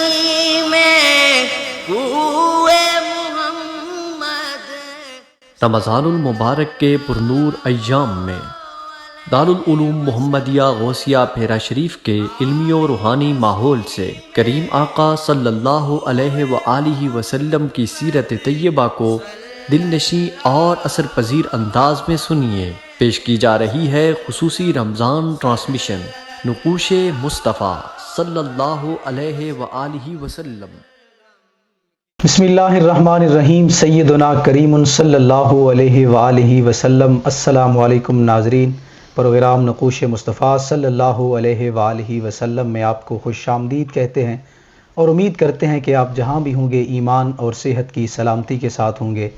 پانی میں کوئے محمد۔ رمضان المبارک کے پرنور ایام میں دارالعلوم محمدیہ غوثیہ پھیرا شریف کے علمی و روحانی ماحول سے کریم آقا صلی اللہ علیہ وآلہ وسلم کی سیرت طیبہ کو دل نشیں اور اثر پذیر انداز میں سنیے۔ پیش کی جا رہی ہے خصوصی رمضان ٹرانسمیشن نقوش مصطفیٰ صلی اللہ علیہ وآلہ وسلم۔ بسم اللہ الرحمن الرحیم، سیدنا کریم صلی اللہ علیہ وآلہ وسلم۔ السلام علیکم ناظرین، پروگرام نقوش مصطفیٰ صلی اللہ علیہ وآلہ وسلم میں آپ کو خوش آمدید کہتے ہیں اور امید کرتے ہیں کہ آپ جہاں بھی ہوں گے ایمان اور صحت کی سلامتی کے ساتھ ہوں گے۔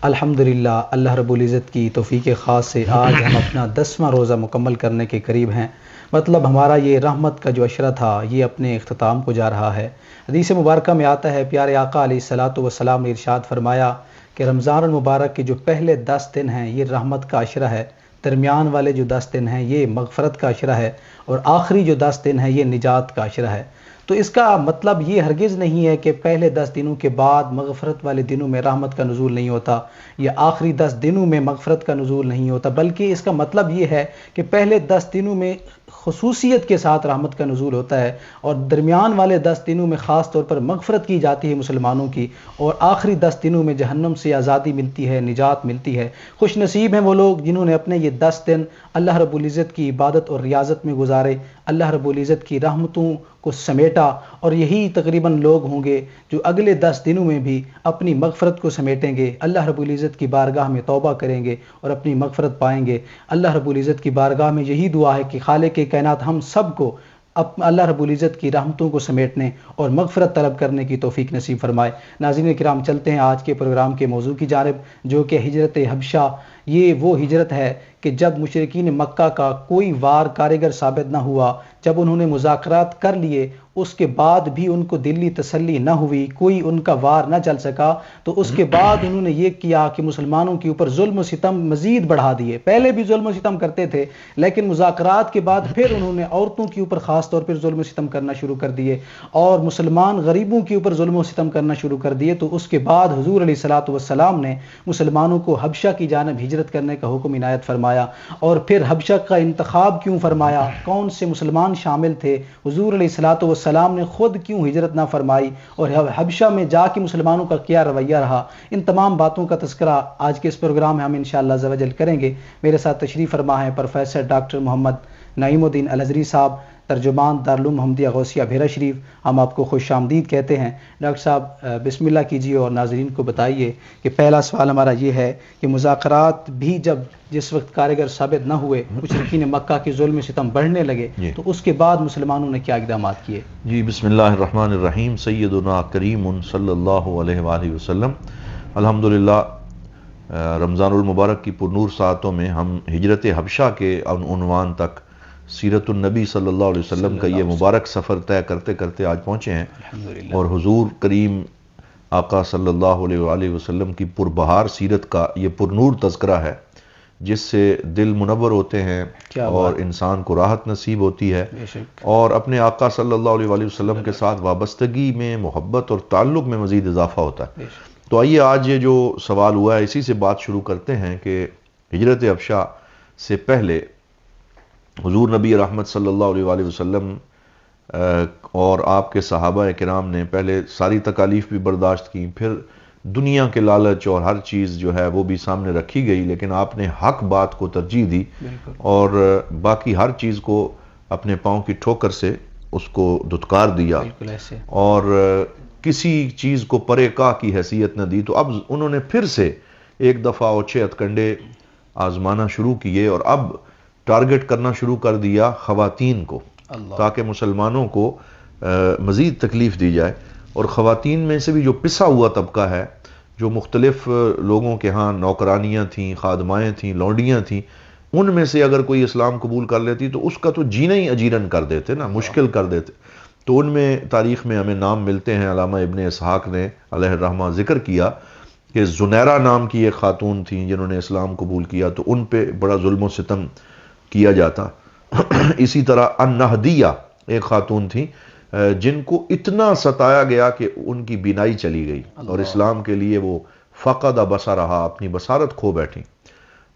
الحمدللہ اللہ رب العزت کی توفیق خاص سے آج ہم اپنا 10واں روزہ مکمل کرنے کے قریب ہیں، مطلب ہمارا یہ رحمت کا جو عشرہ تھا یہ اپنے اختتام کو جا رہا ہے۔ حدیث مبارکہ میں آتا ہے، پیارے آقا علیہ الصلاۃ والسلام نے ارشاد فرمایا کہ رمضان المبارک کے جو پہلے 10 دن ہیں یہ رحمت کا عشرہ ہے، درمیان والے جو 10 دن ہیں یہ مغفرت کا عشرہ ہے، اور آخری جو 10 دن ہیں یہ نجات کا عشرہ ہے۔ تو اس کا مطلب یہ ہرگز نہیں ہے کہ پہلے 10 دنوں کے بعد مغفرت والے دنوں میں رحمت کا نزول نہیں ہوتا، یا آخری 10 دنوں میں مغفرت کا نزول نہیں ہوتا، بلکہ اس کا مطلب یہ ہے کہ پہلے 10 دنوں میں خصوصیت کے ساتھ رحمت کا نزول ہوتا ہے، اور درمیان والے 10 دنوں میں خاص طور پر مغفرت کی جاتی ہے مسلمانوں کی، اور آخری 10 دنوں میں جہنم سے آزادی ملتی ہے، نجات ملتی ہے۔ خوش نصیب ہیں وہ لوگ جنہوں نے اپنے یہ 10 دن اللہ رب العزت کی عبادت اور ریاضت میں گزارے، اللہ رب العزت کی رحمتوں کو سمیٹا، اور یہی تقریباً لوگ ہوں گے جو اگلے 10 دنوں میں بھی اپنی مغفرت کو سمیٹیں گے، اللہ رب العزت کی بارگاہ میں توبہ کریں گے اور اپنی مغفرت پائیں گے۔ اللہ رب العزت کی بارگاہ میں یہی دعا ہے کہ خالق کائنات ہم سب کو اللہ رب العزت کی رحمتوں کو سمیٹنے اور مغفرت طلب کرنے کی توفیق نصیب فرمائے۔ ناظرین کرام، چلتے ہیں آج کے پروگرام کے موضوع کی جانب، جو کہ ہجرت حبشہ۔ یہ وہ ہجرت ہے کہ جب مشرکین مکہ کا کوئی وار کارگر ثابت نہ ہوا، جب انہوں نے مذاکرات کر لیے، اس کے بعد بھی ان کو دلی تسلی نہ ہوئی، کوئی ان کا وار نہ چل سکا، تو اس کے بعد انہوں نے یہ کیا کہ مسلمانوں کے اوپر ظلم و ستم مزید بڑھا دیے۔ پہلے بھی ظلم و ستم کرتے تھے، لیکن مذاکرات کے بعد پھر انہوں نے عورتوں کے اوپر خاص طور پر ظلم و ستم کرنا شروع کر دیے، اور مسلمان غریبوں کے اوپر ظلم و ستم کرنا شروع کر دیے۔ تو اس کے بعد حضور علیہ الصلاۃ والسلام نے مسلمانوں کو حبشہ کی جانب ہجرت کرنے کا حکم عنایت فرمایا۔ اور پھر حبشہ کا انتخاب کیوں فرمایا، کون سے مسلمان شامل تھے، حضور علیہ الصلاۃ والسلام نے خود کیوں ہجرت نہ فرمائی، اور حبشہ میں جا کے مسلمانوں کا کیا رویہ رہا، ان تمام باتوں کا تذکرہ آج کے اس پروگرام میں ہم انشاءاللہ عز و جل کریں گے۔ میرے ساتھ تشریف فرما ہے پروفیسر ڈاکٹر محمد نعیم الدین الازہری صاحب، ترجمان دارالعلوم محمدیہ غوثیہ پھیرا شریف۔ ہم آپ کو خوش آمدید کہتے ہیں۔ ڈاکٹر صاحب بسم اللہ کیجیے اور ناظرین کو بتائیے کہ پہلا سوال ہمارا یہ ہے کہ مذاکرات بھی جس وقت کارگر ثابت نہ ہوئے، مشرکین مکہ کے ظلم و ستم بڑھنے لگے، تو اس کے بعد مسلمانوں نے کیا اقدامات کیے؟ جی بسم اللہ الرحمن الرحیم، سیدنا کریم صلی اللہ علیہ وآلہ وسلم۔ الحمدللہ رمضان المبارک کی پرنور ساعتوں میں ہم ہجرت حبشہ کے عنوان تک سیرت النبی صلی اللہ علیہ وسلم کا یہ مبارک سفر طے کرتے کرتے آج پہنچے ہیں، اور حضور کریم آقا صلی اللہ علیہ وآلہ وسلم کی پربہار سیرت کا یہ پرنور تذکرہ ہے، جس سے دل منور ہوتے ہیں اور انسان کو راحت نصیب ہوتی ہے، اور اپنے آقا صلی اللہ علیہ وآلہ وسلم کے ساتھ وابستگی میں، محبت اور تعلق میں مزید اضافہ ہوتا ہے۔ تو آئیے آج یہ جو سوال ہوا ہے اسی سے بات شروع کرتے ہیں کہ ہجرت حبشہ سے پہلے حضور نبی رحمت صلی اللہ علیہ وآلہ وسلم اور آپ کے صحابہ کرام نے پہلے ساری تکالیف بھی برداشت کی، پھر دنیا کے لالچ اور ہر چیز جو ہے وہ بھی سامنے رکھی گئی، لیکن آپ نے حق بات کو ترجیح دی اور باقی ہر چیز کو اپنے پاؤں کی ٹھوکر سے اس کو دھتکار دیا، اور کسی چیز کو پرے کا کی حیثیت نہ دی۔ تو اب انہوں نے پھر سے ایک دفعہ اوچھے ہتھکنڈے آزمانا شروع کیے، اور اب ٹارگٹ کرنا شروع کر دیا خواتین کو، تاکہ مسلمانوں کو مزید تکلیف دی جائے۔ اور خواتین میں سے بھی جو پسا ہوا طبقہ ہے، جو مختلف لوگوں کے ہاں نوکرانیاں تھیں، خادمائیں تھیں، لونڈیاں تھیں، ان میں سے اگر کوئی اسلام قبول کر لیتی تو اس کا تو جینا ہی اجیرن کر دیتے نا، مشکل کر دیتے۔ تو ان میں تاریخ میں ہمیں نام ملتے ہیں، علامہ ابن اسحاق نے علیہ الرحمہ ذکر کیا کہ زنیرہ نام کی ایک خاتون تھیں جنہوں نے اسلام قبول کیا، تو ان پہ بڑا ظلم و ستم کیا جاتا۔ اسی طرح النہدیہ ایک خاتون تھیں جن کو اتنا ستایا گیا کہ ان کی بینائی چلی گئی اور اسلام کے لیے وہ فقد بصرہا، اپنی بصارت کھو بیٹھی،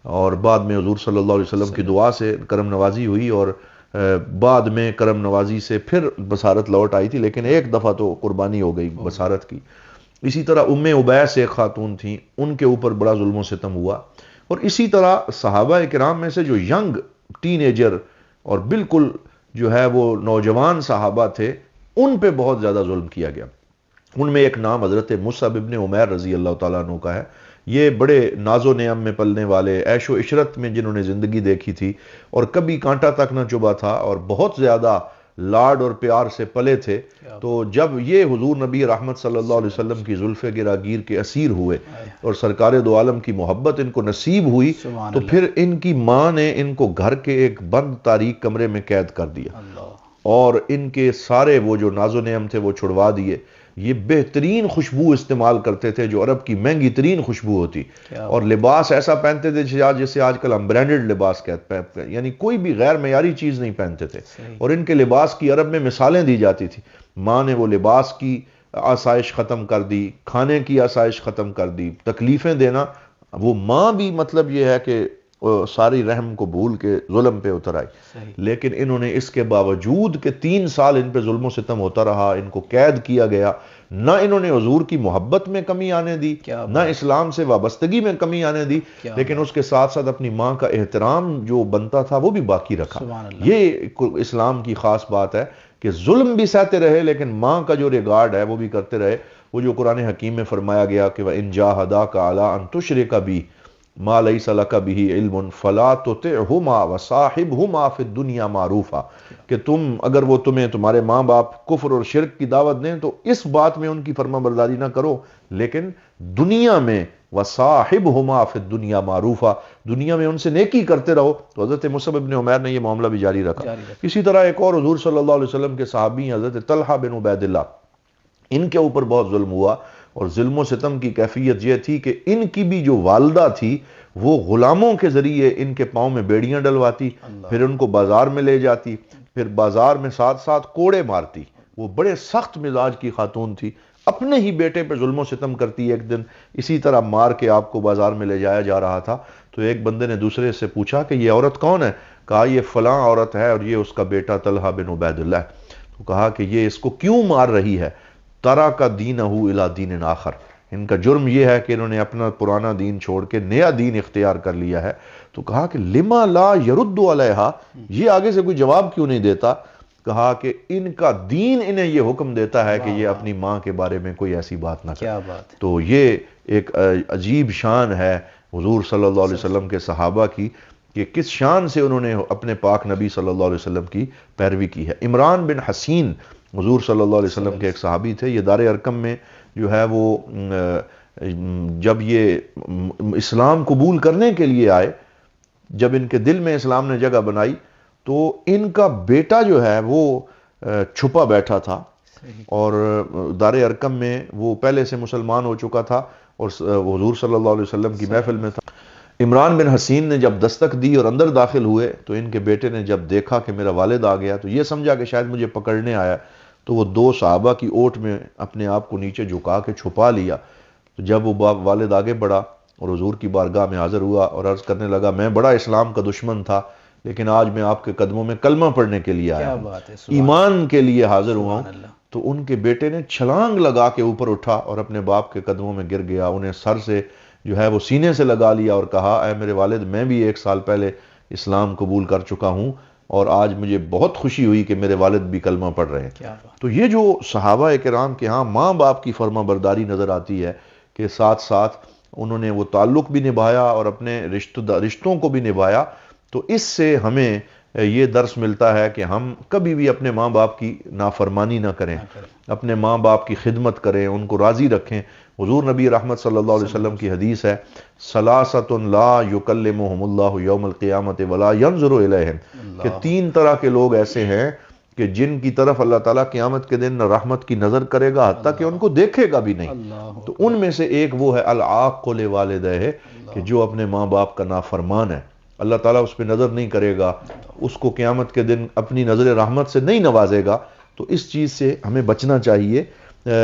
اور بعد میں حضور صلی اللہ علیہ وسلم کی دعا سے کرم نوازی ہوئی، اور بعد میں کرم نوازی سے پھر بصارت لوٹ آئی تھی، لیکن ایک دفعہ تو قربانی ہو گئی بصارت کی۔ اسی طرح ام عبیس ایک خاتون تھیں، ان کے اوپر بڑا ظلم و ستم ہوا، اور اسی طرح صحابہ کرام میں سے جو ینگ ٹین ایجر اور بالکل جو ہے وہ نوجوان صحابہ تھے، ان پہ بہت زیادہ ظلم کیا گیا۔ ان میں ایک نام حضرت مصعب ابن عمیر رضی اللہ تعالیٰ عنہ کا ہے۔ یہ بڑے ناز و نعم میں پلنے والے، عیش و عشرت میں جنہوں نے زندگی دیکھی تھی اور کبھی کانٹا تک نہ چبھا تھا، اور بہت زیادہ لاڈ اور پیار سے پلے تھے۔ تو جب یہ حضور نبی رحمت صلی اللہ علیہ وسلم کی زلف گراگیر کے اسیر ہوئے اور سرکار دو عالم کی محبت ان کو نصیب ہوئی، تو پھر ان کی ماں نے ان کو گھر کے ایک بند تاریک کمرے میں قید کر دیا، اور ان کے سارے وہ جو ناز و نعم تھے وہ چھڑوا دیے۔ یہ بہترین خوشبو استعمال کرتے تھے جو عرب کی مہنگی ترین خوشبو ہوتی، اور لباس ایسا پہنتے تھے جیسے آج کل ہم برانڈڈ لباس کہتے ہیں، یعنی کوئی بھی غیر معیاری چیز نہیں پہنتے تھے، اور ان کے لباس کی عرب میں مثالیں دی جاتی تھی۔ ماں نے وہ لباس کی آسائش ختم کر دی، کھانے کی آسائش ختم کر دی، تکلیفیں دینا، وہ ماں بھی مطلب یہ ہے کہ ساری رحم کو بھول کے ظلم پہ اتر آئی۔ لیکن انہوں نے اس کے باوجود کہ 3 سال ان پہ ظلم و ستم ہوتا رہا، ان کو قید کیا گیا، نہ انہوں نے حضور کی محبت میں کمی آنے دی، نہ اسلام سے وابستگی میں کمی آنے دی، لیکن اس کے ساتھ ساتھ اپنی ماں کا احترام جو بنتا تھا وہ بھی باقی رکھا۔ یہ اسلام کی خاص بات ہے کہ ظلم بھی سہتے رہے، لیکن ماں کا جو ریگارڈ ہے وہ بھی کرتے رہے۔ وہ جو قرآن حکیم میں فرمایا گیا کہ وَإِن جَاهَدَاكَ عَلَىٰ أَن تُشْرِكَ بِي مَا لَيْسَ لَكَ بِهِ عِلْمٌ فَلَا تُطِعْهُمَا وَصَاحِبْهُمَا فِي الدُّنْيَا مَعْرُوفًا، کہ تم اگر وہ تمہارے ماں باپ کفر اور شرک کی دعوت دیں تو اس بات میں ان کی فرما برداری نہ کرو، لیکن دنیا میں وَصَاحِبْهُمَا فِي الدُّنْيَا مَعْرُوفًا، دنیا میں ان سے نیکی کرتے رہو۔ تو حضرت مصعب ابن عمیر نے یہ معاملہ بھی جاری رکھا۔ اسی طرح ایک اور حضور صلی اللہ علیہ وسلم کے صحابی حضرت طلحہ بن عبید اللہ، ان کے اوپر بہت ظلم ہوا، اور ظلم و ستم کی کیفیت یہ تھی کہ ان کی بھی جو والدہ تھی وہ غلاموں کے ذریعے ان کے پاؤں میں بیڑیاں ڈلواتی، پھر ان کو بازار میں لے جاتی، پھر بازار میں ساتھ ساتھ کوڑے مارتی۔ وہ بڑے سخت مزاج کی خاتون تھی، اپنے ہی بیٹے پہ ظلم و ستم کرتی۔ ایک دن اسی طرح مار کے آپ کو بازار میں لے جایا جا رہا تھا، تو ایک بندے نے دوسرے سے پوچھا کہ یہ عورت کون ہے؟ کہا یہ فلاں عورت ہے اور یہ اس کا بیٹا طلحہ بن عبید اللہ ہے۔ تو کہا کہ یہ اس کو کیوں مار رہی ہے؟ ترک دینہ الی دین آخر، ان کا جرم یہ ہے کہ انہوں نے اپنا پرانا دین چھوڑ کے نیا دین اختیار کر لیا ہے۔ تو کہا کہ لما لا یرد علیہا، یہ آگے سے کوئی جواب کیوں نہیں دیتا؟ کہا کہ ان کا دین انہیں یہ حکم دیتا ہے کہ یہ اپنی ماں کے بارے میں کوئی ایسی بات نہ کرے۔ تو یہ ایک عجیب شان ہے حضور صلی اللہ علیہ وسلم کے صحابہ کی، کہ کس شان سے انہوں نے اپنے پاک نبی صلی اللہ علیہ وسلم کی پیروی کی ہے۔ عمران بن حسین حضور صلی اللہ علیہ وسلم کے ایک صحابی تھے، یہ دار ارقم میں جو ہے وہ جب یہ اسلام قبول کرنے کے لیے آئے، جب ان کے دل میں اسلام نے جگہ بنائی، تو ان کا بیٹا جو ہے وہ چھپا بیٹھا تھا، اور دار ارقم میں وہ پہلے سے مسلمان ہو چکا تھا اور حضور صلی اللہ علیہ وسلم کی محفل میں تھا۔ عمران بن حسین نے جب دستک دی اور اندر داخل ہوئے، تو ان کے بیٹے نے جب دیکھا کہ میرا والد آ گیا تو یہ سمجھا کہ شاید مجھے پکڑنے آیا، تو وہ 2 صحابہ کی اوٹ میں اپنے آپ کو نیچے جھکا کے چھپا لیا۔ تو جب وہ والد آگے بڑھا اور حضور کی بارگاہ میں حاضر ہوا اور عرض کرنے لگا میں بڑا اسلام کا دشمن تھا، لیکن آج میں آپ کے قدموں میں کلمہ پڑھنے کے لیے آیا ہوں، ایمان کے لیے حاضر ہوا ہوں۔ تو ان کے بیٹے نے چھلانگ لگا کے اوپر اٹھا اور اپنے باپ کے قدموں میں گر گیا، انہیں سر سے جو ہے وہ سینے سے لگا لیا اور کہا اے میرے والد، میں بھی 1 سال پہلے اسلام قبول کر چکا ہوں، اور آج مجھے بہت خوشی ہوئی کہ میرے والد بھی کلمہ پڑھ رہے ہیں۔ تو یہ جو صحابہ کرام کے ہاں ماں باپ کی فرما برداری نظر آتی ہے کہ ساتھ ساتھ انہوں نے وہ تعلق بھی نبھایا اور اپنے رشتوں کو بھی نبھایا۔ تو اس سے ہمیں یہ درس ملتا ہے کہ ہم کبھی بھی اپنے ماں باپ کی نافرمانی نہ کریں، اپنے ماں باپ کی خدمت کریں، ان کو راضی رکھیں۔ حضور نبی رحمت صلی اللہ علیہ وسلم کی حدیث ہے ثلاثۃ لا یکلمہم اللہ یوم القیامۃ ولا ینظر الیہم، کہ 3 طرح کے لوگ ایسے ہیں کہ جن کی طرف اللہ تعالیٰ قیامت کے دن نہ رحمت کی نظر کرے گا، حتیٰ کہ ان کو دیکھے گا بھی نہیں۔ تو ان میں سے ایک وہ ہے العاق لوالدیہ، کہ جو اپنے ماں باپ کا نافرمان ہے، اللہ تعالیٰ اس پہ نظر نہیں کرے گا، اس کو قیامت کے دن اپنی نظر رحمت سے نہیں نوازے گا، تو اس چیز سے ہمیں بچنا چاہیے۔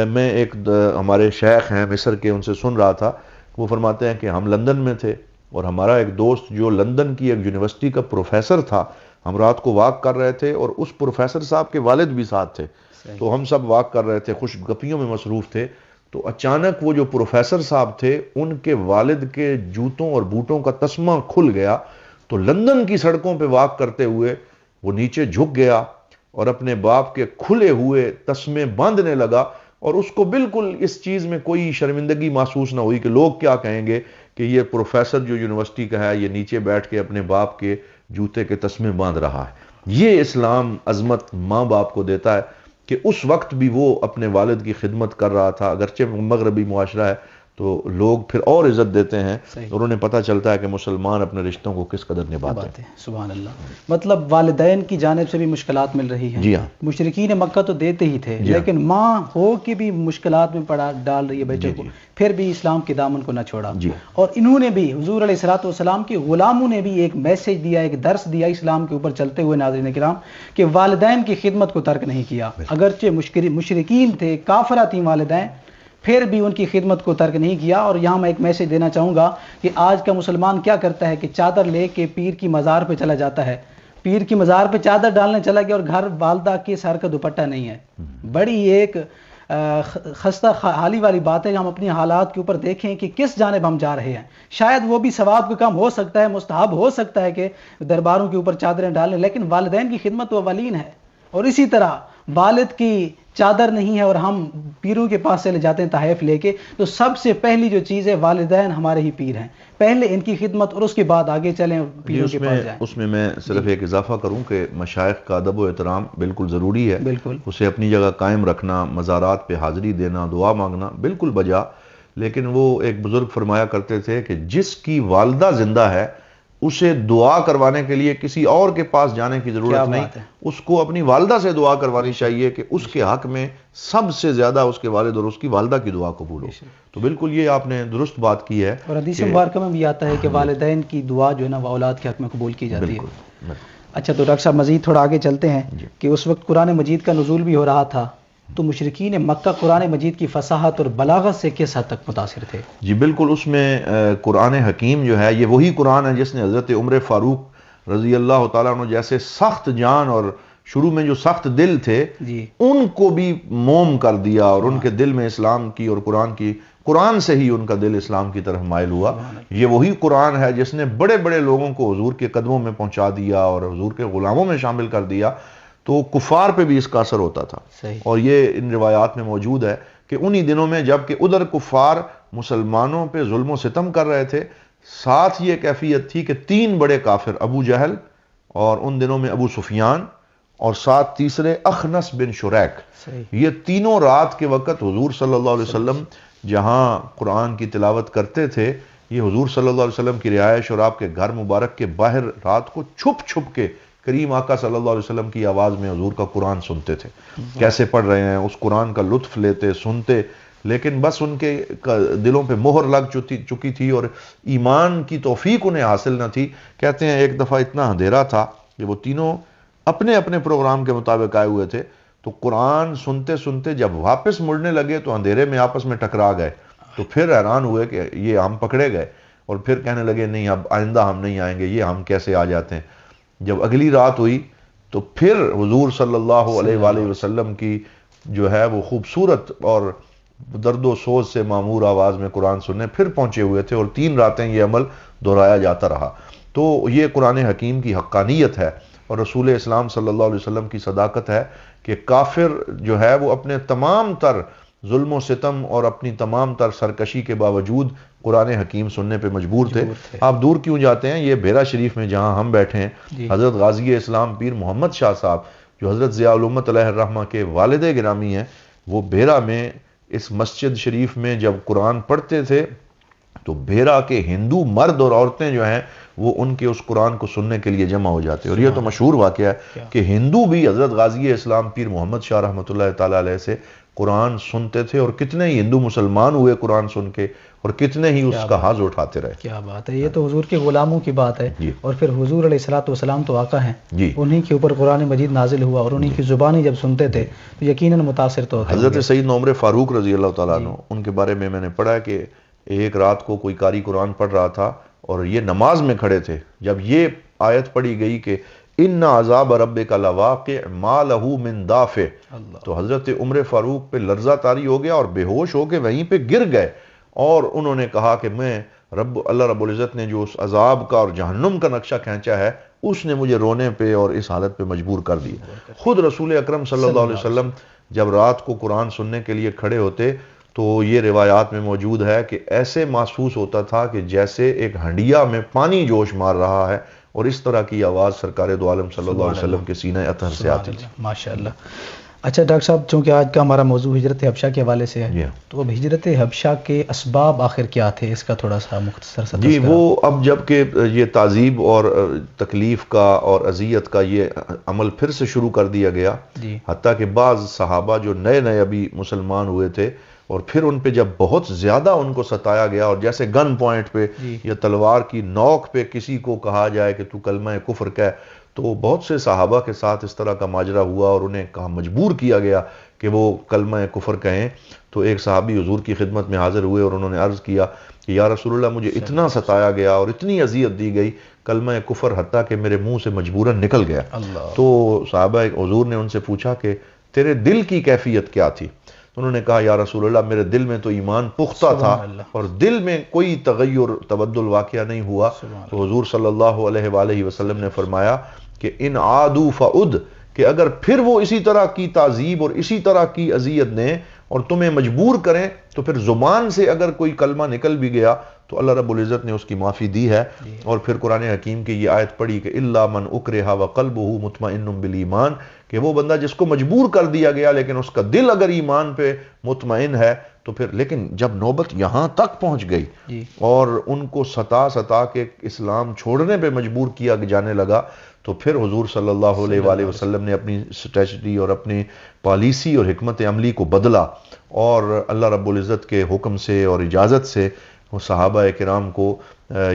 میں ایک ہمارے شیخ ہیں مصر کے، ان سے سن رہا تھا، وہ فرماتے ہیں کہ ہم لندن میں تھے اور ہمارا ایک دوست جو لندن کی ایک یونیورسٹی کا پروفیسر تھا، ہم رات کو واک کر رہے تھے اور اس پروفیسر صاحب کے والد بھی ساتھ تھے، تو ہم سب واک کر رہے تھے، خوش گپیوں میں مصروف تھے، تو اچانک وہ جو پروفیسر صاحب تھے ان کے والد کے جوتوں اور بوٹوں کا تسمہ کھل گیا، تو لندن کی سڑکوں پہ واک کرتے ہوئے وہ نیچے جھک گیا اور اپنے باپ کے کھلے ہوئے تسمے باندھنے لگا، اور اس کو بالکل اس چیز میں کوئی شرمندگی محسوس نہ ہوئی کہ لوگ کیا کہیں گے کہ یہ پروفیسر جو یونیورسٹی کا ہے یہ نیچے بیٹھ کے اپنے باپ کے جوتے کے تسمے باندھ رہا ہے۔ یہ اسلام عظمت ماں باپ کو دیتا ہے کہ اس وقت بھی وہ اپنے والد کی خدمت کر رہا تھا، اگرچہ مغربی معاشرہ ہے تو لوگ پھر اور عزت دیتے ہیں اور انہیں پتہ چلتا ہے کہ مسلمان اپنے رشتوں کو کس قدر نبھاتے ہیں۔ سبحان اللہ۔ مطلب والدین کی جانب سے بھی مشکلات مل رہی ہیں۔ جی ہاں، مشرکین مکہ تو دیتے ہی تھے، لیکن ماں ہو کے بھی مشکلات میں ڈال رہی ہے بیٹے کو، پھر بھی اسلام کے دامن کو نہ چھوڑا۔ اور انہوں نے بھی، حضور علیہ الصلوۃ والسلام کے غلاموں نے بھی ایک میسج دیا، ایک درس دیا اسلام کے اوپر چلتے ہوئے ناظرین کرام، کہ والدین کی خدمت کو ترک نہیں کیا۔ اگرچہ مشرکین تھے، کافرہ تھیں والدین، پھر بھی ان کی خدمت کو ترک نہیں کیا۔ اور یہاں میں ایک میسج دینا چاہوں گا کہ آج کا مسلمان کیا کرتا ہے کہ چادر لے کے پیر کی مزار پہ چلا جاتا ہے، پیر کی مزار پہ چادر ڈالنے چلا گیا اور گھر والدہ کے سر کا دوپٹہ نہیں ہے۔ بڑی ایک خستہ حالی والی بات ہے۔ ہم اپنی حالات کے اوپر دیکھیں کہ کس جانب ہم جا رہے ہیں۔ شاید وہ بھی ثواب کا کام ہو سکتا ہے، مستحب ہو سکتا ہے کہ درباروں کے اوپر چادریں ڈالیں، لیکن والدین کی خدمت تو اولین ہے۔ اور اسی طرح والد کی چادر نہیں ہے اور ہم پیروں کے پاس چلے جاتے ہیں تحائف لے کے، تو سب سے پہلی جو چیز ہے، والدین ہمارے ہی پیر ہیں، پہلے ان کی خدمت اور اس کے بعد آگے چلیں پیروں کے پاس جائیں۔ اس میں میں صرف ایک اضافہ کروں کہ مشائخ کا ادب و احترام بالکل ضروری ہے، بالکل اسے اپنی جگہ قائم رکھنا، مزارات پہ حاضری دینا، دعا مانگنا بالکل بجا، لیکن وہ ایک بزرگ فرمایا کرتے تھے کہ جس کی والدہ زندہ ہے اسے دعا کروانے کے لیے کسی اور کے پاس جانے کی ضرورت نہیں، اس کو اپنی والدہ سے دعا کروانی چاہیے کہ اس کے حق میں سب سے زیادہ اس کے والد اور اس کی والدہ کی دعا قبول ہو۔ تو بالکل یہ آپ نے درست بات کی ہے، اور حدیث مبارکہ میں بھی آتا ہے کہ والدین کی دعا جو ہے نا وہ اولاد کے حق میں قبول کی جاتی ہے۔ اچھا، تو ڈاکٹر صاحب مزید تھوڑا آگے چلتے ہیں کہ اس وقت قرآن مجید کا نزول بھی ہو رہا تھا، تو مشرکین مکہ قرآن مجید کی فصاحت اور بلاغت سے کس حد تک متاثر تھے؟ جی بالکل، اس میں قرآن حکیم جو ہے یہ وہی قرآن ہے جس نے حضرت عمر فاروق رضی اللہ تعالیٰ عنہ جیسے سخت جان اور شروع میں جو سخت دل تھے ان کو بھی موم کر دیا، اور ان کے دل میں اسلام کی اور قرآن سے ہی ان کا دل اسلام کی طرف مائل ہوا۔ یہ وہی قرآن ہے جس نے بڑے بڑے لوگوں کو حضور کے قدموں میں پہنچا دیا اور حضور کے غلاموں میں شامل کر دیا، تو کفار پہ بھی اس کا اثر ہوتا تھا۔ اور یہ ان روایات میں موجود ہے کہ انہی دنوں میں جب کہ ادھر کفار مسلمانوں پہ ظلم و ستم کر رہے تھے، ساتھ یہ کیفیت تھی کہ 3 بڑے کافر، ابو جہل اور ان دنوں میں ابو سفیان، اور ساتھ تیسرے اخنس بن شریک، یہ تینوں رات کے وقت حضور صلی اللہ علیہ وسلم جہاں قرآن کی تلاوت کرتے تھے، یہ حضور صلی اللہ علیہ وسلم کی رہائش اور آپ کے گھر مبارک کے باہر رات کو چھپ چھپ کے کریم آقا صلی اللہ علیہ وسلم کی آواز میں حضور کا قرآن سنتے تھے، کیسے پڑھ رہے ہیں، اس قرآن کا لطف لیتے، سنتے، لیکن بس ان کے دلوں پہ مہر لگ چکی تھی اور ایمان کی توفیق انہیں حاصل نہ تھی۔ کہتے ہیں ایک دفعہ اتنا اندھیرا تھا کہ وہ تینوں اپنے اپنے پروگرام کے مطابق آئے ہوئے تھے، تو قرآن سنتے سنتے جب واپس مڑنے لگے تو اندھیرے میں آپس میں ٹکرا گئے، تو پھر حیران ہوئے کہ یہ ہم پکڑے گئے، اور پھر کہنے لگے نہیں اب آئندہ ہم نہیں آئیں گے، یہ ہم کیسے آ جاتے ہیں۔ جب اگلی رات ہوئی تو پھر حضور صلی اللہ علیہ وآلہ وسلم کی جو ہے وہ خوبصورت اور درد و سوز سے معمور آواز میں قرآن سننے پھر پہنچے ہوئے تھے، اور 3 راتیں یہ عمل دہرایا جاتا رہا۔ تو یہ قرآن حکیم کی حقانیت ہے اور رسول اسلام صلی اللہ علیہ وسلم کی صداقت ہے کہ کافر جو ہے وہ اپنے تمام تر ظلم و ستم اور اپنی تمام تر سرکشی کے باوجود قرآن حکیم سننے پہ مجبور تھے۔ آپ دور کیوں جاتے ہیں، یہ بھیرا شریف میں جہاں ہم بیٹھے ہیں، حضرت غازی اسلام پیر محمد شاہ صاحب جو حضرت ضیاء الامت علیہ الرحمہ کے والد گرامی ہیں، وہ بھیرا میں اس مسجد شریف میں جب قرآن پڑھتے تھے تو بھیرا کے ہندو مرد اور عورتیں جو ہیں وہ ان کے اس قرآن کو سننے کے لیے جمع ہو جاتے ہیں۔ اور یہ تو مشہور واقعہ ہے کہ ہندو بھی حضرت غازی اسلام پیر محمد شاہ رحمۃ اللہ تعالیٰ علیہ سے قرآن سنتے تھے، اور کتنے ہی ہندو مسلمان ہوئے قرآن سن کے، اور کتنے ہی اس کا حظ اٹھاتے رہے۔ کیا بات ہے، یہ تو حضور کے غلاموں کی بات ہے۔ جی۔ اور پھر حضور علیہ الصلوۃ والسلام تو آقا ہیں، جی۔ انہی کے اوپر قرآن مجید نازل ہوا اور انہی کی زبانی جب سنتے تھے تو یقیناً متاثر تو ہوتے حضرت سیدنا عمر فاروق رضی اللہ تعالیٰ عنہ، ان کے بارے میں نے پڑھا ہے کہ ایک رات کو کوئی قاری قرآن پڑھ رہا تھا اور یہ نماز میں کھڑے تھے، جب یہ آیت پڑھی گئی کہ ان عذاب ربک لواقع ما لہ من دافع، تو حضرت عمر فاروق پہ لرزہ طاری ہو گیا اور بے ہوش ہو کے وہیں پہ گر گئے، اور انہوں نے کہا کہ میں اللہ رب العزت نے جو اس عذاب کا اور جہنم کا نقشہ کھینچا ہے اس نے مجھے رونے پہ اور اس حالت پہ مجبور کر دیا۔ خود رسول اکرم صلی اللہ علیہ وسلم جب رات کو قرآن سننے کے لیے کھڑے ہوتے تو یہ روایات میں موجود ہے کہ ایسے محسوس ہوتا تھا کہ جیسے ایک ہنڈیا میں پانی جوش مار رہا ہے، اور اس طرح کی آواز سرکار دو عالم صلی اللہ علیہ وسلم کے سینہ اطہر سے آتی تھی۔ ماشاءاللہ۔ اچھا ڈاکٹر صاحب، چونکہ آج کا ہمارا موضوع ہجرت حبشہ کے حوالے سے ہے، تو اب ہجرت حبشہ کے اسباب آخر کیا تھے، اس کا تھوڑا سا مختصر سا جی، وہ اب جب کہ یہ تعذیب اور تکلیف کا اور اذیت کا یہ عمل پھر سے شروع کر دیا گیا، حتیٰ کہ بعض صحابہ جو نئے نئے ابھی مسلمان ہوئے تھے اور پھر ان پہ جب بہت زیادہ ان کو ستایا گیا، اور جیسے گن پوائنٹ پہ یا تلوار کی نوک پہ کسی کو کہا جائے کہ تو کلمہ کفر کہہ، تو بہت سے صحابہ کے ساتھ اس طرح کا ماجرا ہوا اور انہیں مجبور کیا گیا کہ وہ کلمہ کفر کہیں۔ تو ایک صحابی حضور کی خدمت میں حاضر ہوئے اور انہوں نے عرض کیا کہ یا رسول اللہ، مجھے اتنا ستایا گیا اور اتنی اذیت دی گئی کلمہ کفر حتیٰ کہ میرے منہ سے مجبوراً نکل گیا۔ تو صحابہ حضور نے ان سے پوچھا کہ تیرے دل کی کیفیت کیا تھی؟ انہوں نے کہا یا رسول اللہ، میرے دل میں تو ایمان پختہ تھا اور دل میں کوئی تغیر تبدل واقعہ نہیں ہوا۔ تو حضور صلی اللہ علیہ وآلہ وسلم نے فرمایا کہ ان عادوا فعد، کہ اگر پھر وہ اسی طرح کی تعذیب اور اسی طرح کی اذیت دیں اور تمہیں مجبور کریں تو پھر زبان سے اگر کوئی کلمہ نکل بھی گیا تو اللہ رب العزت نے اس کی معافی دی ہے۔ اور پھر قرآن حکیم کی یہ آیت پڑھی کہ الا من اکرہ وقلبہ مطمئن بالایمان، کہ وہ بندہ جس کو مجبور کر دیا گیا لیکن اس کا دل اگر ایمان پہ مطمئن ہے تو پھر، لیکن جب نوبت یہاں تک پہنچ گئی اور ان کو ستا کے اسلام چھوڑنے پہ مجبور کیا جانے لگا تو پھر حضور صلی اللہ علیہ وآلہ وسلم نے اپنی اسٹریٹجی اور اپنی پالیسی اور حکمت عملی کو بدلا، اور اللہ رب العزت کے حکم سے اور اجازت سے وہ صحابہ کرام کو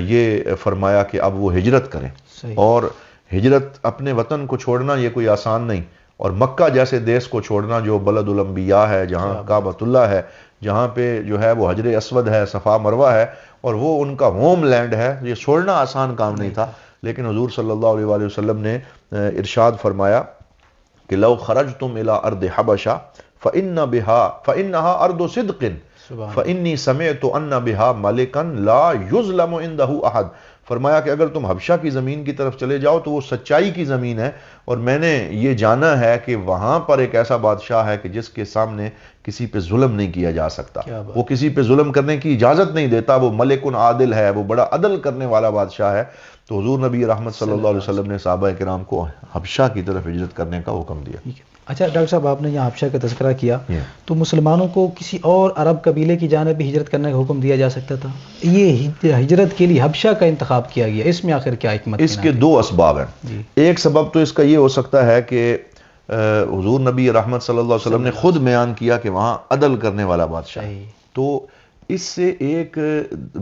یہ فرمایا کہ اب وہ ہجرت کریں۔ اور ہجرت، اپنے وطن کو چھوڑنا یہ کوئی آسان نہیں، اور مکہ جیسے دیس کو چھوڑنا جو بلد الانبیاء ہے، جہاں کعبۃ اللہ ہے، جہاں پہ جو ہے وہ حجر اسود ہے، صفا مروہ ہے، اور وہ ان کا ہوم لینڈ ہے، یہ چھوڑنا آسان کام نہیں تھا۔ لیکن حضور صلی اللہ علیہ وآلہ وسلم نے ارشاد فرمایا کہ لو خرجتم الى ارض حبشہ فإنها ارض صدق فإنی سمعت ان بها ملکا لا یظلم عنده احد۔ فرمایا کہ اگر تم حبشہ کی زمین کی طرف چلے جاؤ تو وہ سچائی کی زمین ہے، اور میں نے یہ جانا ہے کہ وہاں پر ایک ایسا بادشاہ ہے کہ جس کے سامنے کسی پہ ظلم نہیں کیا جا سکتا، وہ کسی پہ ظلم کرنے کی اجازت نہیں دیتا، وہ ملک عادل ہے، وہ بڑا عدل کرنے والا بادشاہ ہے۔ تو حضور نبی رحمت صلی اللہ علیہ وسلم نے صحابہ کرام کو حبشہ کی طرف ہجرت کرنے کا حکم دیا۔ اچھا ڈاکٹر صاحب، آپ نے یہاں حبشہ کا تذکرہ کیا، تو مسلمانوں کو کسی اور عرب قبیلے کی جانب بھی ہجرت کرنے کا حکم دیا جا سکتا تھا؟ یہ ہجرت کے لیے حبشہ کا انتخاب کیا گیا، اس میں آخر کیا حکمت؟ اس کے دو اسباب ہیں۔ ایک سبب تو اس کا یہ ہو سکتا ہے کہ حضور نبی رحمت صلی اللہ علیہ وسلم نے خود بیان کیا کہ وہاں عدل کرنے والا بادشاہ ہے، تو اس سے ایک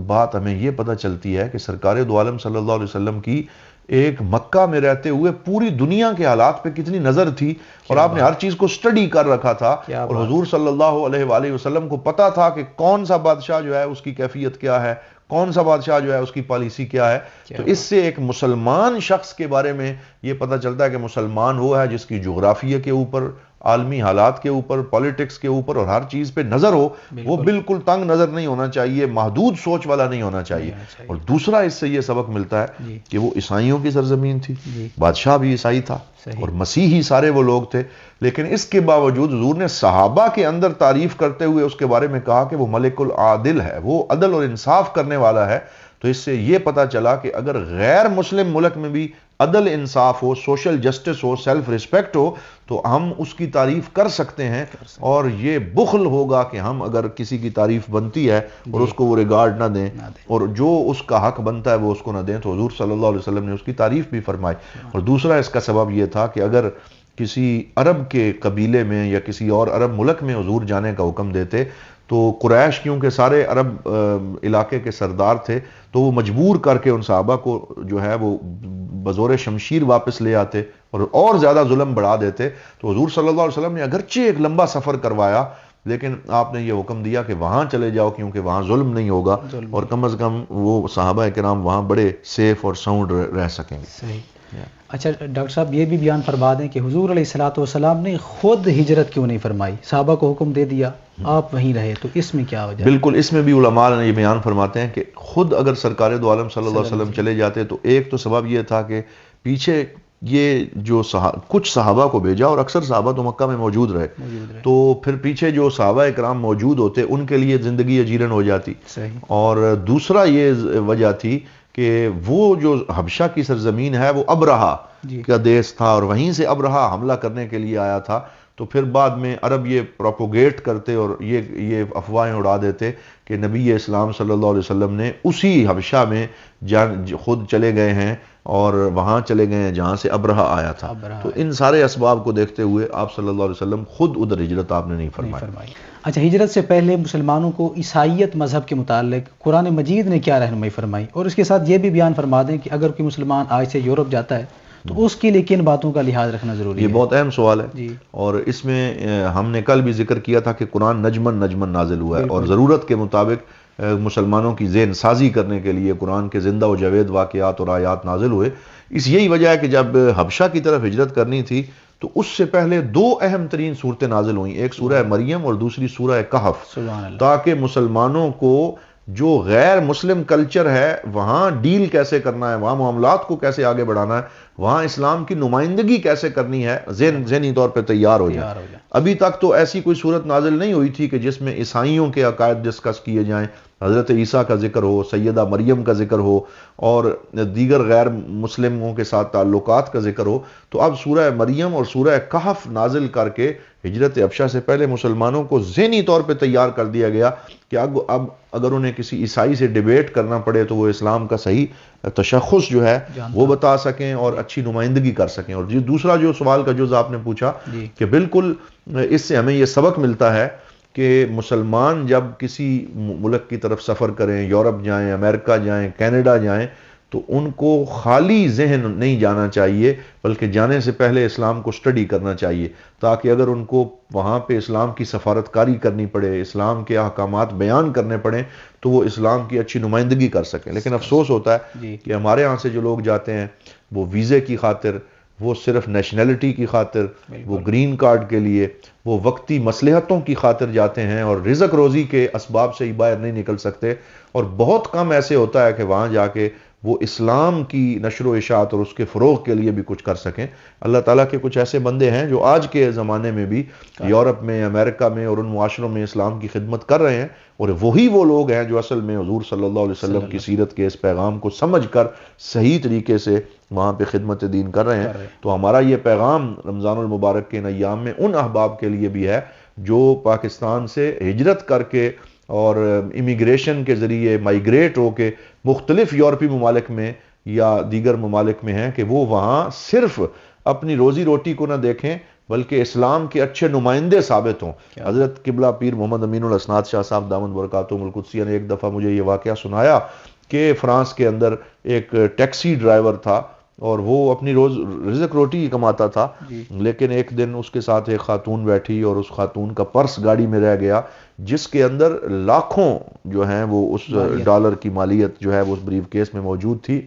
بات ہمیں یہ پتہ چلتی ہے کہ سرکار دو عالم صلی اللہ علیہ وسلم کی ایک مکہ میں رہتے ہوئے پوری دنیا کے حالات پہ کتنی نظر تھی، اور آپ نے ہر چیز کو سٹڈی کر رکھا تھا، اور حضور صلی اللہ علیہ وآلہ وسلم کو پتا تھا کہ کون سا بادشاہ جو ہے اس کی کیفیت کیا ہے، کون سا بادشاہ جو ہے اس کی پالیسی کیا ہے۔ تو اس سے ایک مسلمان شخص کے بارے میں یہ پتہ چلتا ہے کہ مسلمان وہ ہے جس کی جغرافیہ کے اوپر، عالمی حالات کے اوپر، پولیٹکس کے اوپر اور ہر چیز پہ نظر ہو، وہ بالکل تنگ نظر نہیں ہونا چاہیے، محدود سوچ والا نہیں ہونا چاہیے۔ اور دوسرا اس سے یہ سبق ملتا ہے کہ وہ عیسائیوں کی سرزمین تھی، بادشاہ بھی عیسائی تھا اور مسیحی سارے وہ لوگ تھے، لیکن اس کے باوجود حضور نے صحابہ کے اندر تعریف کرتے ہوئے اس کے بارے میں کہا کہ وہ ملک العادل ہے، وہ عدل اور انصاف کرنے والا ہے۔ تو اس سے یہ پتہ چلا کہ اگر غیر مسلم ملک میں بھی عدل انصاف ہو، سوشل جسٹس ہو، سیلف ریسپیکٹ ہو، تو ہم اس کی تعریف کر سکتے ہیں، اور یہ بخل ہوگا کہ ہم اگر کسی کی تعریف بنتی ہے اور اس کو وہ ریگارڈ نہ دیں، اور جو اس کا حق بنتا ہے وہ اس کو نہ دیں۔ تو حضور صلی اللہ علیہ وسلم نے اس کی تعریف بھی فرمائی۔ اور دوسرا اس کا سبب یہ تھا کہ اگر کسی عرب کے قبیلے میں یا کسی اور عرب ملک میں حضور جانے کا حکم دیتے تو قریش کیونکہ سارے عرب علاقے کے سردار تھے تو وہ مجبور کر کے ان صحابہ کو جو ہے وہ بزور شمشیر واپس لے آتے اور زیادہ ظلم بڑھا دیتے. تو حضور صلی اللہ علیہ وسلم نے اگرچہ ایک لمبا سفر کروایا لیکن آپ نے یہ حکم دیا کہ وہاں چلے جاؤ کیونکہ وہاں ظلم نہیں ہوگا اور کم از کم وہ صحابہ کرام وہاں بڑے سیف اور ساؤنڈ رہ سکیں گے. صحیح. اچھا ڈاکٹر صاحب یہ بھی بیان فرما دیں کہ حضور علیہ الصلوۃ والسلام نے خود ہجرت کیوں نہیں فرمائی؟ صحابہ کو حکم دے دیا، آپ وہیں رہے، تو اس میں کیا وجہ؟ بالکل، اس میں بھی علماء نے یہ بیان فرماتے ہیں کہ خود اگر سرکار دو عالم صلی اللہ علیہ وسلم چلے جاتے تو ایک تو سبب یہ تھا کہ پیچھے یہ جو کچھ صحابہ کو بھیجا اور اکثر صحابہ تو مکہ میں موجود رہے تو پھر پیچھے جو صحابہ اکرام موجود ہوتے ان کے لیے زندگی اجیرن ہو جاتی. اور دوسرا یہ وجہ تھی کہ وہ جو حبشہ کی سرزمین ہے وہ ابرہا کا دیس تھا اور وہیں سے ابرہا حملہ کرنے کے لیے آیا تھا. تو پھر بعد میں عرب یہ پروپوگیٹ کرتے اور یہ افواہیں اڑا دیتے کہ نبی اسلام صلی اللہ علیہ وسلم نے اسی حبشہ میں خود چلے گئے ہیں اور وہاں چلے گئے ہیں جہاں سے ابرہا آیا تھا. تو ان سارے اسباب کو دیکھتے ہوئے آپ صلی اللہ علیہ وسلم خود ادھر ہجرت آپ نے نہیں فرمائی. اچھا، ہجرت سے پہلے مسلمانوں کو عیسائیت مذہب کے متعلق قرآن مجید نے کیا رہنمائی فرمائی؟ اور اس کے ساتھ یہ بھی بیان فرما دیں کہ اگر کوئی مسلمان آج سے یورپ جاتا ہے تو اس کے لیے کن باتوں کا لحاظ رکھنا ضروری ہے؟ یہ بہت اہم سوال ہے اور اس میں ہم نے کل بھی ذکر کیا تھا کہ قرآن نجمن نازل ہوا ہے اور ضرورت کے مطابق مسلمانوں کی ذہن سازی کرنے کے لیے قرآن کے زندہ و جاوید واقعات اور آیات نازل ہوئے. اس یہی وجہ ہے کہ جب حبشہ کی طرف ہجرت کرنی تھی تو اس سے پہلے دو اہم ترین صورتیں نازل ہوئیں، ایک سورہ مریم اور دوسری سورہ کہف، تاکہ مسلمانوں کو جو غیر مسلم کلچر ہے وہاں ڈیل کیسے کرنا ہے، وہاں معاملات کو کیسے آگے بڑھانا ہے، وہاں اسلام کی نمائندگی کیسے کرنی ہے، ذہنی طور پہ تیار ہو جائے. ابھی تک تو ایسی کوئی صورت نازل نہیں ہوئی تھی کہ جس میں عیسائیوں کے عقائد ڈسکس کیے جائیں، حضرت عیسیٰ کا ذکر ہو، سیدہ مریم کا ذکر ہو اور دیگر غیر مسلموں کے ساتھ تعلقات کا ذکر ہو. تو اب سورہ مریم اور سورہ کہف نازل کر کے ہجرت حبشہ سے پہلے مسلمانوں کو ذہنی طور پہ تیار کر دیا گیا کہ اب اگر انہیں کسی عیسائی سے ڈیبیٹ کرنا پڑے تو وہ اسلام کا صحیح تشخص جو ہے وہ بتا سکیں اور اچھی نمائندگی کر سکیں. اور دوسرا جو سوال کا جز آپ نے پوچھا کہ بالکل اس سے ہمیں یہ سبق ملتا ہے کہ مسلمان جب کسی ملک کی طرف سفر کریں، یورپ جائیں، امریکہ جائیں، کینیڈا جائیں، تو ان کو خالی ذہن نہیں جانا چاہیے بلکہ جانے سے پہلے اسلام کو سٹڈی کرنا چاہیے تاکہ اگر ان کو وہاں پہ اسلام کی سفارت کاری کرنی پڑے، اسلام کے احکامات بیان کرنے پڑیں تو وہ اسلام کی اچھی نمائندگی کر سکیں. لیکن افسوس ہوتا ہے کہ ہمارے ہاں سے جو لوگ جاتے ہیں وہ ویزے کی خاطر، وہ صرف نیشنلٹی کی خاطر، وہ گرین کارڈ کے لیے، وہ وقتی مصلحتوں کی خاطر جاتے ہیں اور رزق روزی کے اسباب سے ہی باہر نہیں نکل سکتے. اور بہت کم ایسے ہوتا ہے کہ وہاں جا کے وہ اسلام کی نشر و اشاعت اور اس کے فروغ کے لیے بھی کچھ کر سکیں. اللہ تعالیٰ کے کچھ ایسے بندے ہیں جو آج کے زمانے میں بھی یورپ میں، امریکہ میں اور ان معاشروں میں اسلام کی خدمت کر رہے ہیں اور وہی وہ لوگ ہیں جو اصل میں حضور صلی اللہ علیہ وسلم کی سیرت کے اس پیغام کو سمجھ کر صحیح طریقے سے وہاں پہ خدمت دین کر رہے ہیں. تو ہمارا یہ پیغام رمضان المبارک کے ایام میں ان احباب کے لیے بھی ہے جو پاکستان سے ہجرت کر کے اور امیگریشن کے ذریعے مائیگریٹ ہو کے مختلف یورپی ممالک میں یا دیگر ممالک میں ہیں کہ وہ وہاں صرف اپنی روزی روٹی کو نہ دیکھیں بلکہ اسلام کے اچھے نمائندے ثابت ہوں. حضرت قبلہ پیر محمد امین الاسناد شاہ صاحب دامن برکاتہم القدسیہ نے ایک دفعہ مجھے یہ واقعہ سنایا کہ فرانس کے اندر ایک ٹیکسی ڈرائیور تھا اور وہ اپنی رزق روٹی ہی کماتا تھا لیکن ایک دن اس کے ساتھ ایک خاتون بیٹھی اور اس خاتون کا پرس گاڑی میں رہ گیا جس کے اندر لاکھوں جو ہیں وہ اس ڈالر کی مالیت جو ہے وہ اس بریف کیس میں موجود تھی.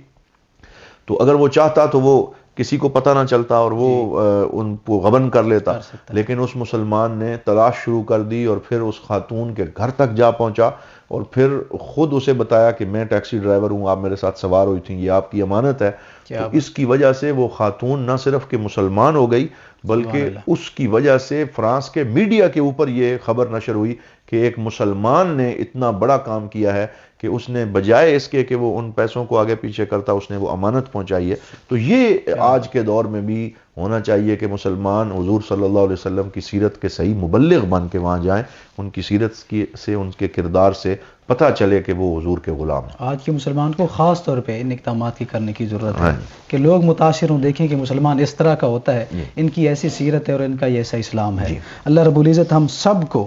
تو اگر وہ چاہتا تو وہ کسی کو پتہ نہ چلتا اور وہ ان کو غبن کر لیتا، لیکن اس مسلمان نے تلاش شروع کر دی اور پھر اس خاتون کے گھر تک جا پہنچا اور پھر خود اسے بتایا کہ میں ٹیکسی ڈرائیور ہوں، آپ میرے ساتھ سوار ہوئی تھیں، یہ آپ کی امانت ہے. تو اس کی وجہ سے وہ خاتون نہ صرف کہ مسلمان ہو گئی بلکہ اس کی وجہ سے فرانس کے میڈیا کے اوپر یہ خبر نشر ہوئی کہ ایک مسلمان نے اتنا بڑا کام کیا ہے کہ اس نے بجائے اس کے کہ وہ ان پیسوں کو آگے پیچھے کرتا اس نے وہ امانت پہنچائی ہے. تو یہ آج کے دور میں بھی ہونا چاہیے کہ مسلمان حضور صلی اللہ علیہ وسلم کی سیرت کے صحیح مبلغ بن کے وہاں جائیں، ان کی سیرت سے، ان کے کردار سے پتہ چلے کہ وہ حضور کے غلام ہیں۔ آج کے مسلمان کو خاص طور پہ ان اقدامات کی کرنے کی ضرورت ہے کہ لوگ متاثر ہوں، دیکھیں کہ مسلمان اس طرح کا ہوتا ہے، ان کی ایسی سیرت ہے اور ان کا یہ ایسا اسلام ہے۔ اللہ رب العزت ہم سب کو